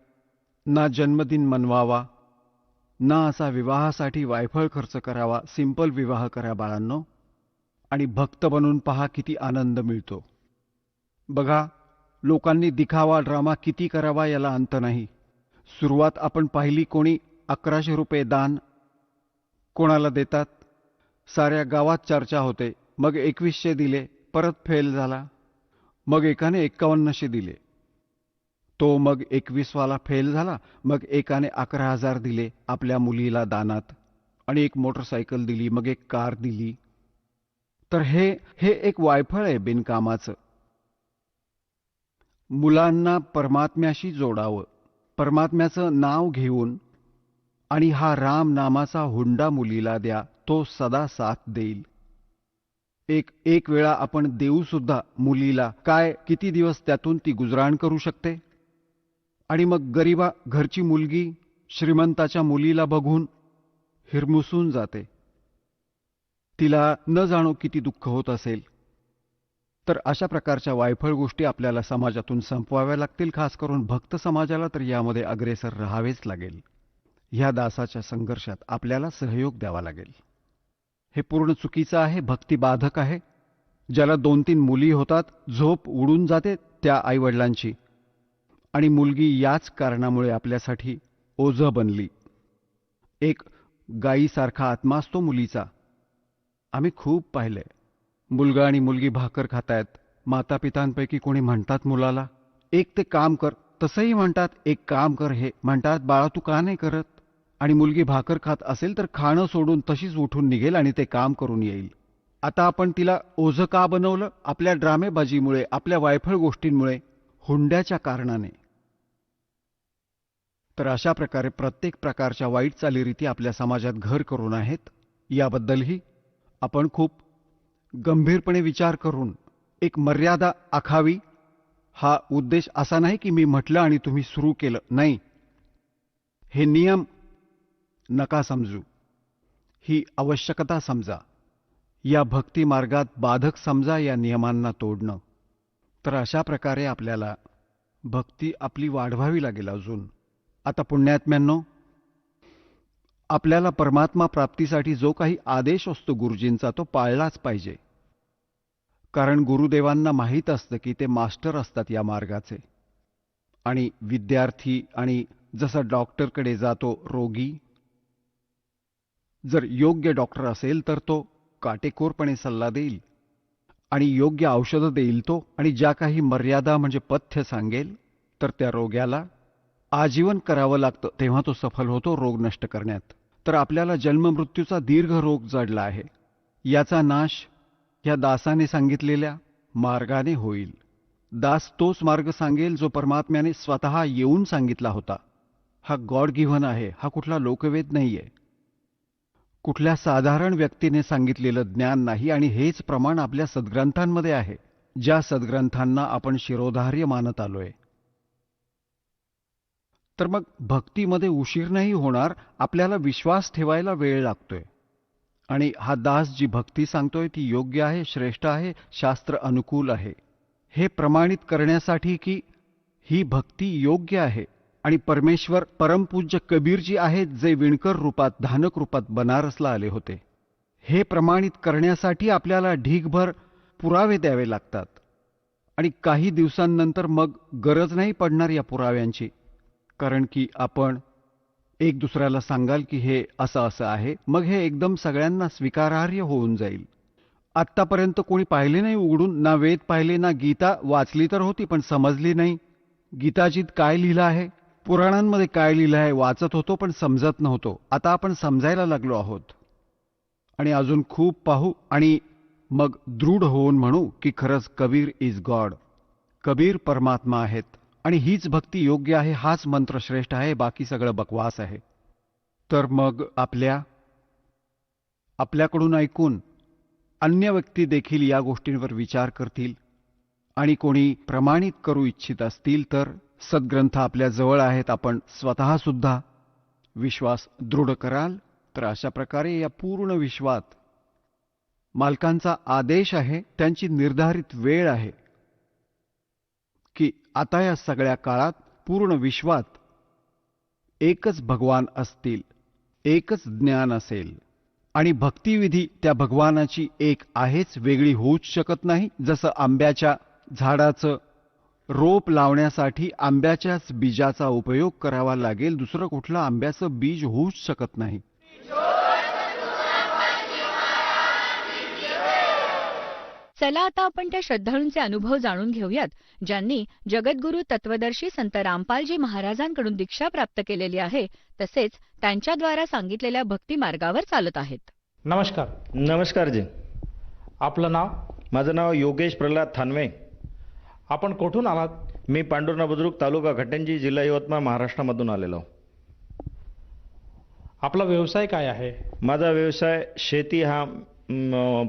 ना जन्मदिन मनवावा, ना असा विवाहासाठी वायफळ खर्च करावा. सिंपल विवाह करा बाळांनो, आणि भक्त बनून पहा किती आनंद मिळतो. बघा, लोकांनी दिखावा ड्रामा किती करावा याला अंत नाही. सुरुवात आपण पाहिली, कोणी 1100 रुपये दान कोणाला देतात, साऱ्या गावात चर्चा होते. मग 2100 दिले, परत फेल झाला. मग एकाने 5100 दिले, तो मग 21 वाला फेल झाला. मग एकाने 11,000 दिले आपल्या मुलीला दानात, आणि एक मोटरसायकल दिली, मग एक कार दिली. तर हे एक वायफळ आहे बिनकामाचं. मुलांना परमात्म्याशी जोडावं, परमात्म्याचं नाव घेऊन, आणि हा राम नामाचा हुंडा मुलीला द्या, तो सदा साथ देईल. एक वेळा आपण देऊ सुद्धा मुलीला, काय किती दिवस त्यातून ती गुजराण करू शकते. आणि मग गरीबा घरची मुलगी श्रीमंताच्या मुलीला बघून हिरमुसून जाते. तिला न जाणो किती दुःख होत असेल. तर अशा प्रकारच्या वायफळ गोष्टी आपल्याला समाजातून संपवाव्या लागतील. खास करून भक्त समाजाला तर यामध्ये अग्रेसर राहावेच लागेल. ह्या दासाच्या संघर्षात आपल्याला सहयोग द्यावा लागेल. हे पूर्ण चुकीचं आहे, भक्तिबाधक आहे. ज्याला 2-3 मुली होतात, झोप उडून जाते त्या आईवडिलांची, आणि मुलगी याच कारणामुळे आपल्यासाठी ओझं बनली. एक गायीसारखा आत्मा असतो मुलीचा. आम्ही खूप पाहिलंय. मुलगा आणि मुलगी भाकर खातायत. मातापितांपैकी कोणी म्हणतात मुलाला, एक ते काम कर. तसंही म्हणतात, एक काम कर. हे म्हणतात, बाळा तू का नाही करत. आणि मुलगी भाकर खात असेल तर खाणं सोडून तशीच उठून निघेल आणि ते काम करून येईल. आता आपण तिला ओझं का बनवलं? आपल्या ड्रामेबाजीमुळे, आपल्या वायफळ गोष्टींमुळे, हुंड्याच्या कारणाने. तर अशा प्रकारे प्रत्येक प्रकारच्या वाईट चालीरीती आपल्या समाजात घर करून आहेत. याबद्दलही आपण खूप गंभीरपणे विचार करून एक मर्यादा आखावी. हा उद्देश असा नाही की मी म्हटलं आणि तुम्ही सुरू केलं, नाही. हे नियम नका समजू, ही आवश्यकता समजा. या भक्ती मार्गात बाधक समजा या नियमांना तोडणं. तर अशा प्रकारे आपल्याला भक्ती आपली वाढवावी लागेल अजून. आता पुण्यात्म्यांनो, आपल्याला परमात्मा प्राप्तीसाठी जो काही आदेश असतो गुरुजींचा, तो पाळलाच पाहिजे. कारण गुरुदेवांना माहीत असतं की ते मास्टर असतात या मार्गाचे. आणि विद्यार्थी, आणि जसा डॉक्टरकडे जातो रोगी, जर योग्य डॉक्टर असेल तर तो काटेकोरपणे सल्ला देईल आणि योग्य औषधं देईल तो, आणि ज्या काही मर्यादा म्हणजे पथ्य सांगेल, तर त्या रोग्याला आजीवन करावं लागतं, तेव्हा तो सफल होतो रोग नष्ट करण्यात. तर आपल्याला जन्ममृत्यूचा दीर्घ रोग जडला आहे. याचा नाश या दासाने सांगितलेल्या मार्गाने होईल. दास तोच मार्ग सांगेल जो परमात्म्याने स्वतः येऊन सांगितला होता. हा गॉड गिव्हन आहे, हा कुठला लोकवेद नाहीये, कुठल्या साधारण व्यक्तीने सांगितलेलं ज्ञान नाही. आणि हेच प्रमाण आपल्या सद्ग्रंथांमध्ये आहे, ज्या सद्ग्रंथांना आपण शिरोधार्य मानत आलोय. तर मग भक्तीमध्ये उशीर नाही होणार, आपल्याला विश्वास ठेवायला वेळ लागतोय. आणि हा दास जी भक्ती सांगतोय ती योग्य आहे, श्रेष्ठ आहे, शास्त्र अनुकूल आहे, हे प्रमाणित करण्यासाठी की ही भक्ती योग्य आहे. आणि परमेश्वर परमपूज्य कबीरजी आहेत, जे विणकर रूपात, धानक रूपात बनारसला आले होते. हे प्रमाणित करण्यासाठी आपल्याला ढीगभर पुरावे द्यावे लागतात. आणि काही दिवसांनंतर मग गरज नाही पडणार या पुराव्यांची, कारण की आपण एक दुसऱ्याला सांगाल की हे असं असं आहे. मग हे एकदम सगळ्यांना स्वीकारार्ह होऊन जाईल. आत्तापर्यंत कोणी पाहिले नाही उघडून, ना वेद पाहिले, ना गीता वाचली तर होती पण समजली नाही. गीताजीत काय लिहिलं आहे, पुराणांमध्ये काय लिहिलं आहे वाचत होतो पण समजत नव्हतो. आता आपण समजायला लागलो आहोत. आणि अजून खूप पाहू आणि मग दृढ होऊन म्हणू की खरंच कबीर इज गॉड, कबीर परमात्मा आहेत. आणि हीच भक्ती योग्य आहे, हाच मंत्र श्रेष्ठ आहे, बाकी सगळं बकवास आहे. तर मग आपल्याकडून ऐकून अन्य व्यक्ती देखील या गोष्टींवर विचार करतील. आणि कोणी प्रमाणित करू इच्छित असतील तर सद्ग्रंथ आपल्या जवळ आहेत, आपण स्वतः सुद्धा विश्वास दृढ कराल. तर अशा प्रकारे या पूर्ण विश्वात मालकांचा आदेश आहे, त्यांची निर्धारित वेळ आहे. की आता या सगळ्या काळात पूर्ण विश्वात एकच भगवान असतील, एकच ज्ञान असेल आणि भक्तिविधी त्या भगवानाची एक आहेच, वेगळी होऊच शकत नाही. जसं आंब्याच्या झाडाचं रोप लावण्यासाठी आंब्याच्याच बीजाचा उपयोग करावा लागेल, दुसरं कुठलं आंब्याचं बीज होऊच शकत नाही. चला आता आपण त्या श्रद्धाळूंचे अनुभव जाणून घेऊयात, ज्यांनी जगद्गुरू तत्वदर्शी संत रामपालजी महाराजांकडून दीक्षा प्राप्त केलेली आहे, तसेच त्यांच्याद्वारा सांगितलेल्या भक्ती मार्गावर चालत आहेत. नमस्कार. नमस्कार जी. आपलं नाव? माझं नाव योगेश प्रल्हाद थानवे. आपण कुठून आलात? मी पांडुर्णा बुद्रुक, तालुका घटंजी, जिल्हा यवतमाळ, महाराष्ट्रामधून आलेलो. आपला व्यवसाय काय आहे? माझा व्यवसाय शेती हा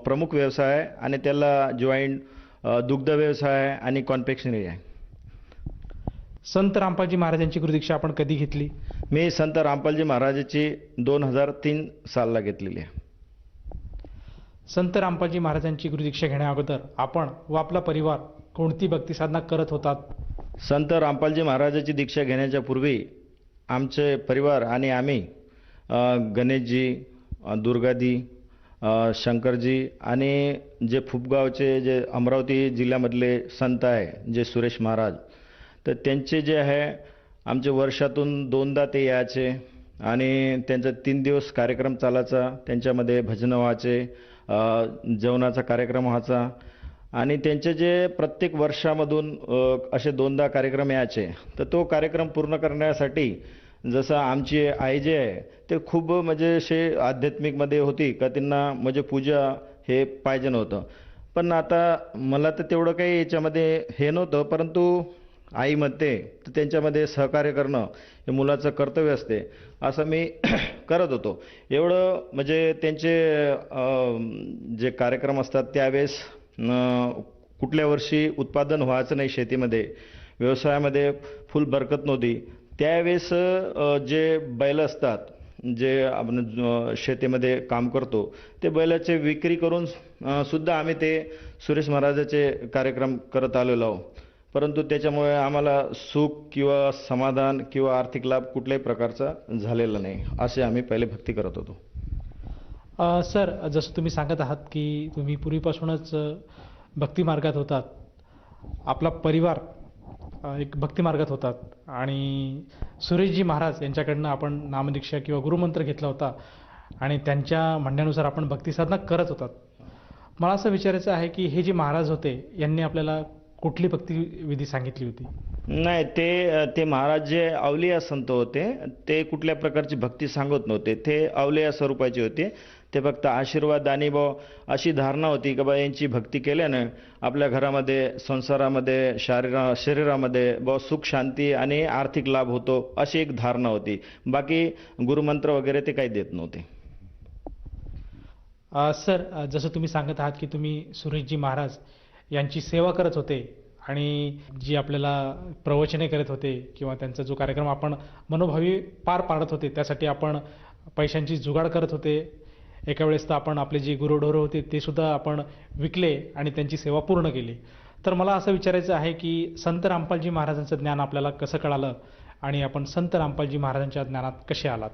प्रमुख व्यवसाय आहे आणि त्याला जॉईंट दुग्ध व्यवसाय आहे आणि कॉन्फेक्शनरी आहे. संत रामपालजी महाराजांची गुरुदीक्षा आपण कधी घेतली? मी संत रामपालजी महाराजाची 2003 सालला घेतलेली आहे. संत रामपालजी महाराजांची गुरुदीक्षा घेण्या अगोदर आपण व आपला परिवार कोणती भक्ती साधना करत होतात? संत रामपालजी महाराजाची दीक्षा घेण्याच्या पूर्वी आमचे परिवार आणि आम्ही गणेशजी, दुर्गादी, शंकरजी आणि जे फुपगावचे जे अमरावती जिल्ह्यामधले संत आहे जे सुरेश महाराज, तर त्यांचे जे आहे आमचे वर्षातून 2दा ते यायचे आणि त्यांचा 3 दिवस कार्यक्रम चालायचा. त्यांच्यामध्ये भजनं व्हायचे, जेवणाचा कार्यक्रम व्हायचा आणि त्यांचे जे प्रत्येक वर्षामधून असे 2दा कार्यक्रम यायचे. तर तो कार्यक्रम पूर्ण करण्यासाठी जसं आमची आई जे आहे ते खूप म्हणजे असे आध्यात्मिकमध्ये होती का त्यांना म्हणजे पूजा हे पाहिजे नव्हतं. पण आता मला तर तेवढं काही याच्यामध्ये हे नव्हतं, परंतु आई म्हणते तर त्यांच्यामध्ये सहकार्य करणं हे मुलाचं कर्तव्य असते, असं मी करत होतो. एवढं म्हणजे त्यांचे जे कार्यक्रम असतात त्यावेळेस कुठल्या वर्षी उत्पादन व्हायचं नाही, शेतीमध्ये व्यवसायामध्ये फुल बरकत नव्हती. त्यावेळेस जे बैल असतात जे आपण शेतीमध्ये काम करतो ते बैलाचे विक्री करून सुद्धा आम्ही ते सुरेश महाराजाचे कार्यक्रम करत आलेलो आहोत. परंतु त्याच्यामुळे आम्हाला सुख किंवा समाधान किंवा आर्थिक लाभ कुठल्याही प्रकारचा झालेला नाही. असे आम्ही पहिले भक्ती करत होतो. सर, जसं तुम्ही सांगत आहात की तुम्ही पूर्वीपासूनच भक्ती मार्गात होतात, आपला परिवार एक भक्ती मार्गात होतात आणि सुरेशजी महाराज यांच्याकडनं आपण नामदीक्षा किंवा गुरुमंत्र घेतला होता आणि त्यांच्या म्हणण्यानुसार आपण भक्ती साधना करत होतात. मला असं विचारायचं आहे की हे जे महाराज होते यांनी आपल्याला कुठली भक्ती विधी सांगितली होती? नाही, ते महाराज जे अवलिया संत होते ते कुठल्या प्रकारची भक्ती सांगत नव्हते. ते अवलिया स्वरूपाचे होते. ते फक्त आशीर्वाद आणि अशी धारणा होती की यांची भक्ती केल्यानं आपल्या घरामध्ये, संसारामध्ये, शरीरामध्ये सुख, शांती आणि आर्थिक लाभ होतो, अशी एक धारणा होती. बाकी गुरुमंत्र वगैरे ते काही देत नव्हते. सर, जसं तुम्ही सांगत आहात की तुम्ही सुरेशजी महाराज यांची सेवा करत होते आणि जी आपल्याला प्रवचने करत होते किंवा त्यांचा जो कार्यक्रम आपण मनोभावी पार पाडत होते त्यासाठी आपण पैशांची जुगाड करत होते. एका वेळेस तर आपण आपले जे गुरुढोरं होते ते सुद्धा आपण विकले आणि त्यांची सेवा पूर्ण केली. तर मला असं विचारायचं आहे की संत रामपालजी महाराजांचं ज्ञान आपल्याला कसं कळालं आणि आपण संत रामपालजी महाराजांच्या ज्ञानात कसे आलात?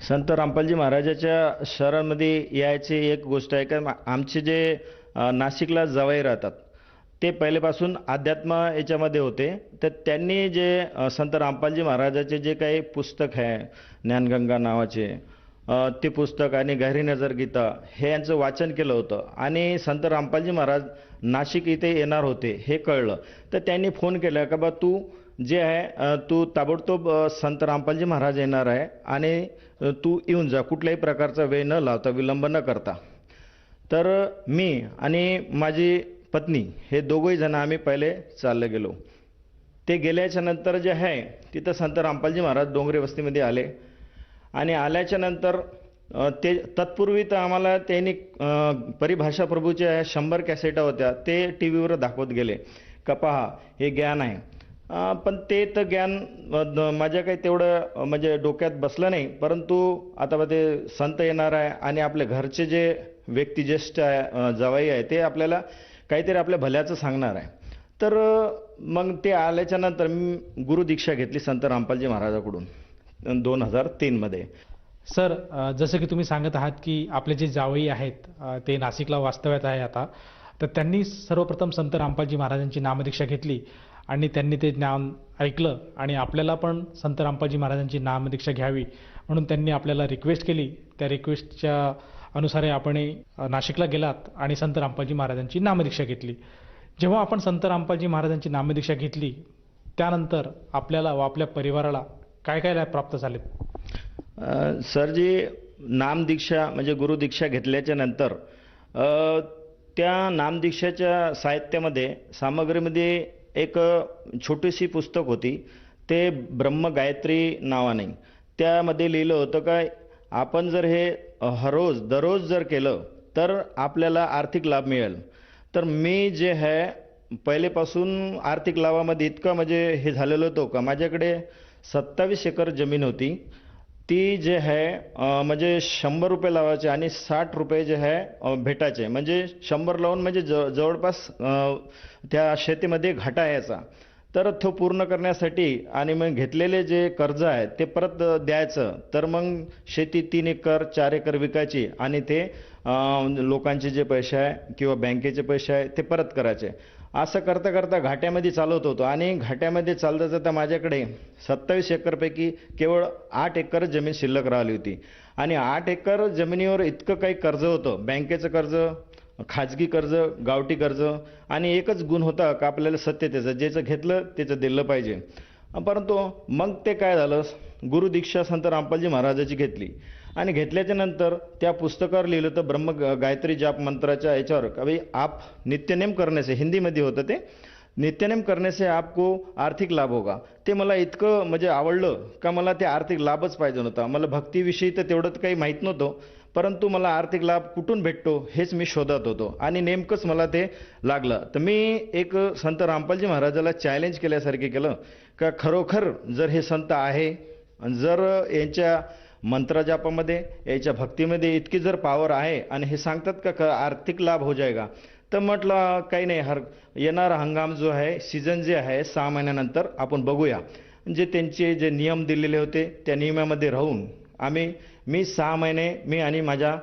संत रामपालजी महाराजाच्या शहरामध्ये यायची एक गोष्ट आहे का आमचे जे नाशिकला जावई राहतात ते पहिलेपासून अध्यात्म याच्यामध्ये होते. तर त्यांनी जे संत रामपालजी महाराजाचे जे काही पुस्तक आहे ज्ञानगंगा नावाचे ते पुस्तक आणि गहरी नजर गीता हे यांचं वाचन केलं होतं आणि संत रामपालजी महाराज नाशिक इथे येणार होते हे कळलं. तर त्यांनी फोन केला का बा तू जे आहे तू ताबडतोब संत रामपालजी महाराज येणार आहे आणि तू येऊन जा, कुठल्याही प्रकारचा वेळ न लावता, विलंब न करता. तर मी आणि माझी पत्नी हे दोघंही जण आम्ही पहिले चालले गेलो. ते गेल्याच्या नंतर जे आहे तिथं संत रामपालजी महाराज डोंगरे वस्तीमध्ये आले आणि आल्याच्या नंतर ते तत्पूर्वी तर आम्हाला त्यांनी परिभाषा प्रभूच्या 100 कॅसेटा होत्या ते टी व्हीवर दाखवत गेले का पहा हे ज्ञान आहे. पण ते तर ज्ञान माझ्या काही तेवढं म्हणजे डोक्यात बसलं नाही. परंतु आता ते संत येणार आहे आणि आपल्या घरचे जे व्यक्ती ज्येष्ठ आहे जावई आहे ते आपल्याला काहीतरी आपल्या भल्याचं सांगणार आहे. तर मग ते आल्याच्या नंतर मी गुरुदीक्षा घेतली संत रामपालजी महाराजाकडून 2003 मध्ये. सर, जसं की तुम्ही सांगत आहात की आपले जे जावई आहेत ते नाशिकला वास्तव्यात आहे आता, तर त्यांनी सर्वप्रथम संत रामपालजी महाराजांची नामदीक्षा घेतली आणि त्यांनी ते ज्ञान ऐकलं आणि आपल्याला पण संत रामपालजी महाराजांची नामदीक्षा घ्यावी म्हणून त्यांनी आपल्याला रिक्वेस्ट केली. त्या रिक्वेस्टच्या अनुसारे आपण नाशिकला गेलात आणि संत रामपालजी महाराजांची नामदीक्षा घेतली. जेव्हा आपण संत रामपालजी महाराजांची नामदीक्षा घेतली त्यानंतर आपल्याला व आपल्या परिवाराला काय काय लाभ प्राप्त झालेत? सर जी नामदीक्षा म्हणजे गुरुदीक्षा घेतल्याच्या नंतर त्या नामदीक्षाच्या साहित्यामध्ये सामग्रीमध्ये एक छोटीशी पुस्तक होती, ते ब्रह्मगायत्री नावाने. त्यामध्ये लिहिलं होतं का आपण जर हे दररोज जर केलं तर आपल्याला आर्थिक लाभ मिळेल. तर मी जे आहे पहिलेपासून आर्थिक लाभामध्ये इतकं म्हणजे हे झालेलं होतं का माझ्याकडे 27 एकर जमीन होती. ती जे आहे म्हणजे 100 रुपये लावायचे आणि 60 रुपये जे आहे भेटायचे. म्हणजे 100 लावून म्हणजे जवळपास त्या शेतीमध्ये घाटा यायचा. तर तो पूर्ण करण्यासाठी आणि मग घेतलेले जे कर्ज आहे ते परत द्यायचं. तर मग शेती 3 एकर 4 एकर विकायची आणि ते लोकांचे जे पैसे आहे किंवा बँकेचे पैसे आहे ते परत करायचे. असं करता करता घाट्यामध्ये चालवत होतो आणि घाट्यामध्ये चालता जाता माझ्याकडे 27 एकरपैकी केवळ 8 एकर जमीन शिल्लक राहिली होती. आणि 8 एकर जमिनीवर इतकं काही कर्ज होतं, बँकेचं कर्ज, खाजगी कर्ज, गावठी कर्ज. आणि एकच गुण होता का आपल्याला सत्यतेचं, ज्याचं घेतलं त्याचं दिलं पाहिजे. परंतु मग ते काय झालं, गुरुदीक्षा संत रामपालजी महाराजाची घेतली आणि घेतल्याच्या नंतर त्या पुस्तकावर लिहिलं होतं ब्रह्म गायत्री जाप मंत्राच्या याच्यावर का भाई आप नित्यनेम करने से, हिंदीमध्ये होतं ते, नित्यनेम करने से आपको आर्थिक लाभ होगा. ते मला इतकं म्हणजे आवडलं का मला ते आर्थिक लाभच पाहिजे होता. मला भक्तीविषयी तर तेवढं काही माहीत नव्हतं, परंतु मला आर्थिक लाभ कुठून भेटतो हेच मी शोधत होतो आणि नेमकंच मला ते लागलं. तर मी एक संत रामपालजी महाराजाला चॅलेंज केल्यासारखे केलं का खरोखर जर हे संत आहे, जर यांच्या मंत्रजापामध्ये, याच्या भक्तीमध्ये इतकी जर पॉवर आहे आणि हे सांगतात का आर्थिक लाभ हो जाएगा, तर म्हटलं काही नाही, येणारा हंगाम जो आहे, सीझन जे आहे 6 महिन्यानंतर आपण बघूया. जे त्यांचे जे नियम दिलेले होते त्या नियमामध्ये राहून मी 6 महिने मी आणि माझ्या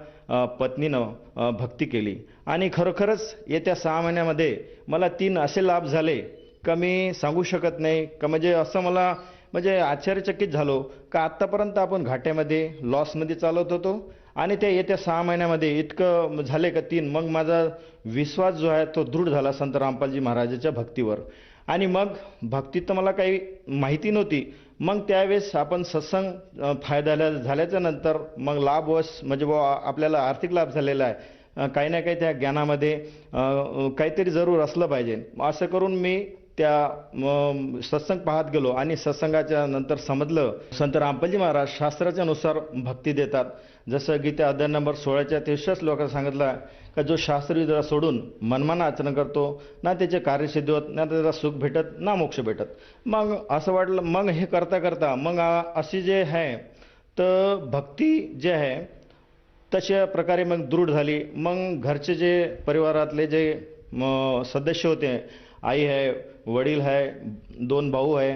पत्नीनं भक्ती केली आणि खरोखरच येत्या 6 महिन्यामध्ये मला 3 असे लाभ झाले का मी सांगू शकत नाही. का म्हणजे असं मला म्हणजे आश्चर्यचकित झालो का आत्तापर्यंत आपण घाट्यामध्ये लॉसमध्ये चालवत होतो आणि ते येत्या 6 महिन्यामध्ये इतकं झाले का 3. मग माझा विश्वास जो आहे तो दृढ झाला संत रामपालजी महाराजाच्या भक्तीवर. आणि मग भक्ती तर मला काही माहिती नव्हती. मग त्यावेळेस आपण सत्संग फायदा झाल्याच्या नंतर मग लाभवश म्हणजे आपल्याला आर्थिक लाभ झालेला आहे, काही ना काही त्या ज्ञानामध्ये काहीतरी जरूर असलं पाहिजे. असं करून मी त्या सत्संग पाहत गेलो आणि सत्संगाच्या नंतर समजलं संत रामपालजी महाराज शास्त्राच्या नुसार भक्ती देतात. जसं गीता अध्याय नंबर 16च्या 23 श्लोकात सांगितलं का जो शास्त्रविद्या सोडून मनमाना आचरण करतो ना त्याचे कार्यसिद्धी होत, ना त्याला सुख भेटत, ना मोक्ष भेटत. मग असं वाटलं, मग हे करता करता मग अशी जे आहे तर भक्ती जे आहे तशा प्रकारे मग दृढ झाली. मग घरचे जे परिवारातले जे सदस्य होते, आई आहे, वडील आहे, 2 भाऊ आहे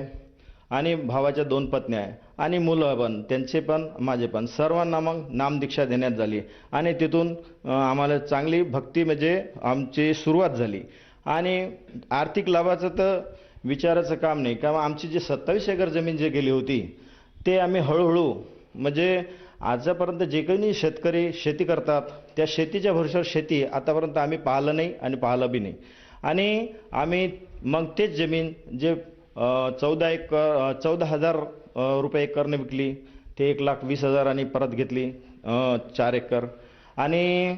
आणि भावाच्या 2 पत्न्या आहे आणि मुलं पण, त्यांचे पण माझे पण, सर्वांना मग नामदीक्षा देण्यात झाली आणि तिथून आम्हाला चांगली भक्ती म्हणजे आमची सुरुवात झाली. आणि आर्थिक लाभाचं तर विचाराचं काम नाही, कारण आमची जी 27 एकर जमीन जे गेली होती ते आम्ही हळूहळू म्हणजे आजपर्यंत जे काही शेतकरी शेती करतात त्या शेतीच्या भरोश्यावर शेती आतापर्यंत आम्ही पाहिलं नाही आणि पाहिलं बी नाही. आणि आम्ही मग तेच जमीन जे 14,000 रुपये एकरने विकली, ते 1,20,000 परत घेतली 4 एकर. आणि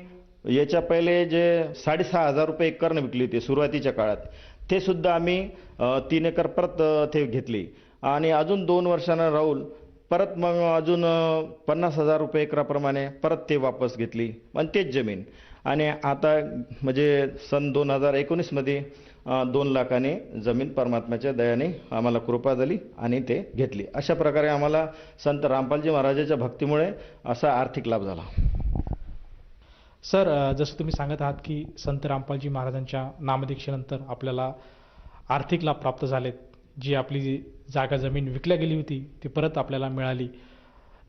याच्या पहिले जे 6,500 रुपये एकरने विकली होती सुरुवातीच्या काळात, ते सुद्धा आम्ही 3 एकर परत ते घेतली. आणि अजून 2 वर्षांना राहून परत मग अजून 50,000 रुपये एकराप्रमाणे परत ते वापस घेतली आणि तेच जमीन. आणि आता म्हणजे सन 2019मध्ये 2 लाखाने जमीन परमात्म्याच्या दयाने आम्हाला कृपा झाली आणि ते घेतली. अशा प्रकारे आम्हाला संत रामपालजी महाराजाच्या भक्तीमुळे असा आर्थिक लाभ झाला. सर, जसं तुम्ही सांगत आहात की संत रामपालजी महाराजांच्या नामदीक्षेनंतर आपल्याला आर्थिक लाभ प्राप्त झालेत, जी आपली जागा जमीन विकल्या गेली होती ती परत आपल्याला मिळाली.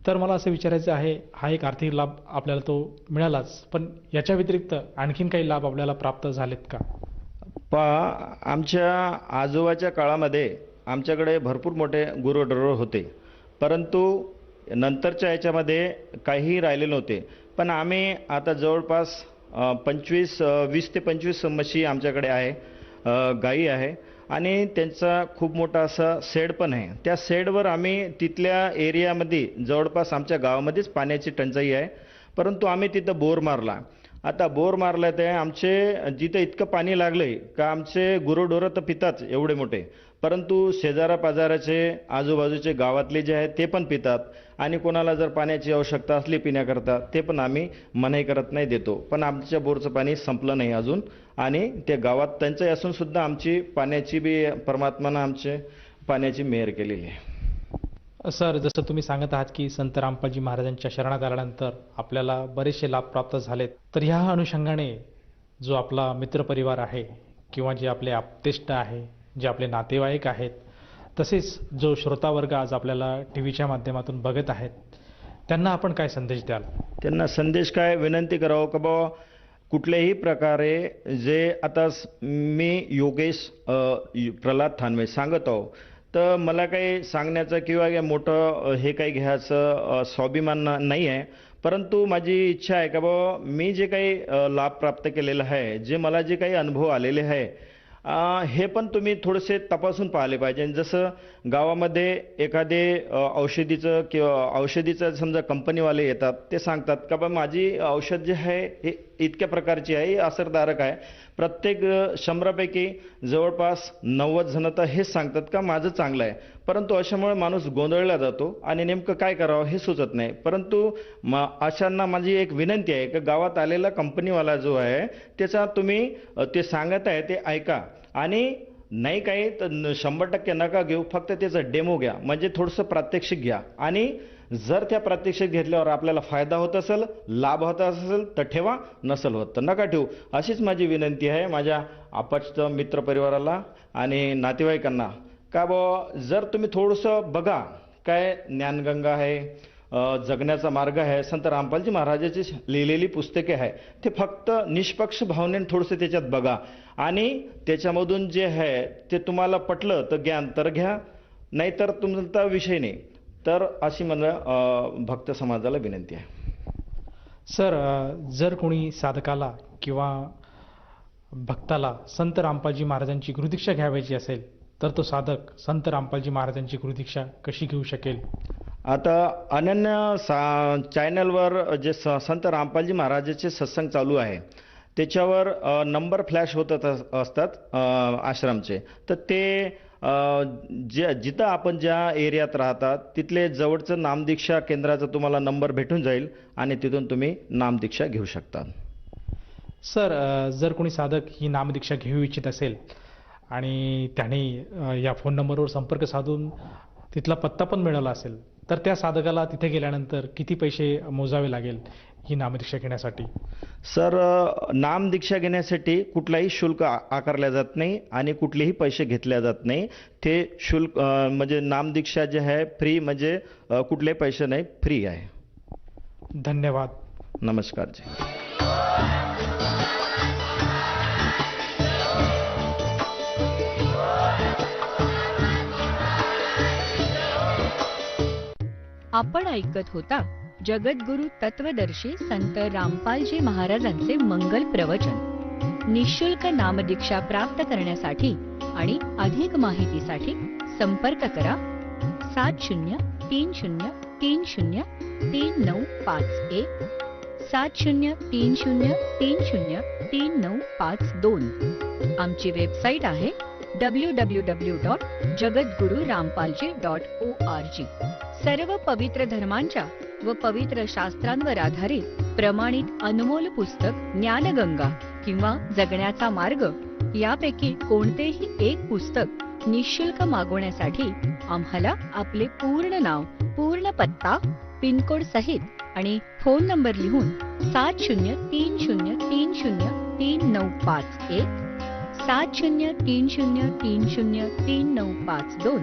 तर मला असं विचारायचं आहे, हा एक आर्थिक लाभ आपल्याला तो मिळालाच, पण याच्या व्यतिरिक्त आणखीन काही लाभ आपल्याला प्राप्त झालेत का? आमच्या आजोबाच्या काळामध्ये आमच्याकडे भरपूर मोठे गुरंढोरं होते, परंतु नंतरच्या याच्यामध्ये काहीही राहिले नव्हते. पण आम्ही आता जवळपास 20 ते 25 म्हशी आमच्याकडे आहे, गायी आहे आणि त्यांचा खूप मोठा असा शेड पण आहे. त्या शेडवर आम्ही तिथल्या एरियामध्ये जवळपास आमच्या गावामध्येच पाण्याची टंचाई आहे, परंतु आम्ही तिथं बोर मारला. आता बोर मारला ते आमचे जिथं इतकं पाणी लागलंय का आमचे गुरंढोरं तर पितात एवढे मोठे, परंतु शेजारापाजाराचे आजूबाजूचे गावातले जे आहेत ते पण पितात आणि कोणाला जर पाण्याची आवश्यकता असली पिण्याकरता ते पण आम्ही मनाई करत नाही, देतो. पण आमच्या बोरचं पाणी संपलं नाही अजून आणि ते गावात टंचाई असून सुद्धा आमची पाण्याची बी परमात्मानं आमचे पाण्याची मेहर केलेली आहे. सर, जसं तुम्ही सांगत आहात की संत रामपालजी महाराजांच्या शरणात आल्यानंतर आपल्याला बरेचसे लाभ प्राप्त झालेत, तर ह्या अनुषंगाने जो आपला मित्रपरिवार आहे किंवा जे आपले आप्तेष्ट आहे, जे आपले नातेवाईक आहेत, तसेच जो श्रोतावर्ग आज आपल्याला टीव्हीच्या माध्यमातून बघत आहेत, त्यांना आपण काय संदेश द्याल? त्यांना संदेश काय विनंती करावं का बाबा कुठल्याही प्रकारे जे आता मी योगेश प्रल्हाद थानवे सांगत आहो, तर मला काही सांगण्याचं किंवा मोठं हे काही घ्यायचं स्वाभिमान नाही आहे, परंतु माझी इच्छा आहे का बाबा मी जे काही लाभ प्राप्त केलेला आहे, जे मला जे काही अनुभव आलेले आहे, हे पण तुम्ही थोडेसे तपासून पाहिले पाहिजे. जसं गावामध्ये एखादे औषधीचं किंवा औषधीचं समजा कंपनीवाले येतात, ते सांगतात का बा माझी औषध जे आहे हे इतक्या प्रकारची आहे, असरदारक आहे. प्रत्येक 100पैकी जवळपास 90 जण तर हेच सांगतात का माझं चांगलं आहे, परंतु अशामुळे माणूस गोंधळला जातो आणि नेमकं काय करावं हे सुचत नाही. परंतु अशांना माझी एक विनंती आहे की गावात आलेला कंपनीवाला जो आहे त्याचा तुम्ही ते सांगत आहे ते ऐका आणि नाही काही तर 100% नका घेऊ, फक्त त्याचा डेमो घ्या, म्हणजे थोडंसं प्रात्यक्षिक घ्या आणि जर त्या प्रात्यक्षिक घेतल्यावर आपल्याला फायदा होत असेल, लाभ होत असेल तर ठेवा, नसेल होत तर नका ठेवू. अशीच माझी विनंती आहे माझ्या अपक्ष मित्रपरिवाराला आणि नातेवाईकांना का बुवा जर तुम्ही थोडंसं बघा, काय ज्ञानगंगा आहे, जगण्याचा मार्ग आहे, संत रामपालजी महाराजाची लिहिलेली पुस्तके आहे, ते फक्त निष्पक्ष भावनेने थोडंसं त्याच्यात बघा आणि त्याच्यामधून जे आहे ते तुम्हाला पटलं तर ज्ञान तर घ्या, नाहीतर तुमचा विषय नाही. तर अशी मला भक्त समाजाला विनंती आहे. सर, जर कोणी साधकाला किंवा भक्ताला संत रामपालजी महाराजांची गुरुदीक्षा घ्यावयाची असेल, तर तो साधक संत रामपालजी महाराजांची गुरुदीक्षा कशी घेऊ शकेल? आता अनन्य चॅनलवर जे संत रामपालजी महाराजांचे सत्संग चालू आहे त्याच्यावर नंबर फ्लॅश होत असतात आश्रमचे, तर ते जिथं आपण ज्या एरियात राहतात तिथले जवळचं नामदीक्षा केंद्राचा तुम्हाला नंबर भेटून जाईल आणि तिथून तुम्ही नामदीक्षा घेऊ शकता. सर, जर कोणी साधक ही नामदीक्षा घेऊ इच्छित असेल आणि त्याने या फोन नंबरवर संपर्क साधून तिथला पत्ता पण मिळवला असेल, तर त्या साधकाला तिथे गेल्यानंतर किती पैसे मोजावे लागेल ही नामदीक्षा घेण्यासाठी? सर, नामदीक्षा घेण्यासाठी कुठलाही शुल्क आकारल्या जात नाही आणि कुठलेही पैसे घेतल्या जात नाही. ते शुल्क म्हणजे नामदीक्षा जे आहे फ्री, म्हणजे कुठलेही पैसे नाही, फ्री आहे. धन्यवाद. नमस्कार जी. आपण ऐकत होता जगद्गुरु तत्वदर्शी संत रामपालजी महाराजांचे मंगल प्रवचन. निःशुल्क नामदीक्षा प्राप्त करण्यासाठी आणि अधिक माहितीसाठी संपर्क करा 7030303951 7030303952. आमची वेबसाईट आहे www.jagadgururampalji.org. सर्व पवित्र धर्मांच्या व पवित्र शास्त्रांवर आधारित प्रमाणित अनमोल पुस्तक ज्ञानगंगा किंवा जगण्याचा मार्ग यापैकी कोणतेही एक पुस्तक निःशुल्क मागवण्यासाठी आम्हाला आपले पूर्ण नाव, पूर्ण पत्ता, पिनकोड सहित आणि फोन नंबर लिहून 7030303951 7030303952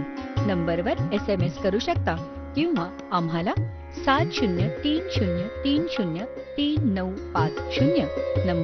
नंबरवर SMS करू शकता किंवा आम्हाला 7030303950 नंबर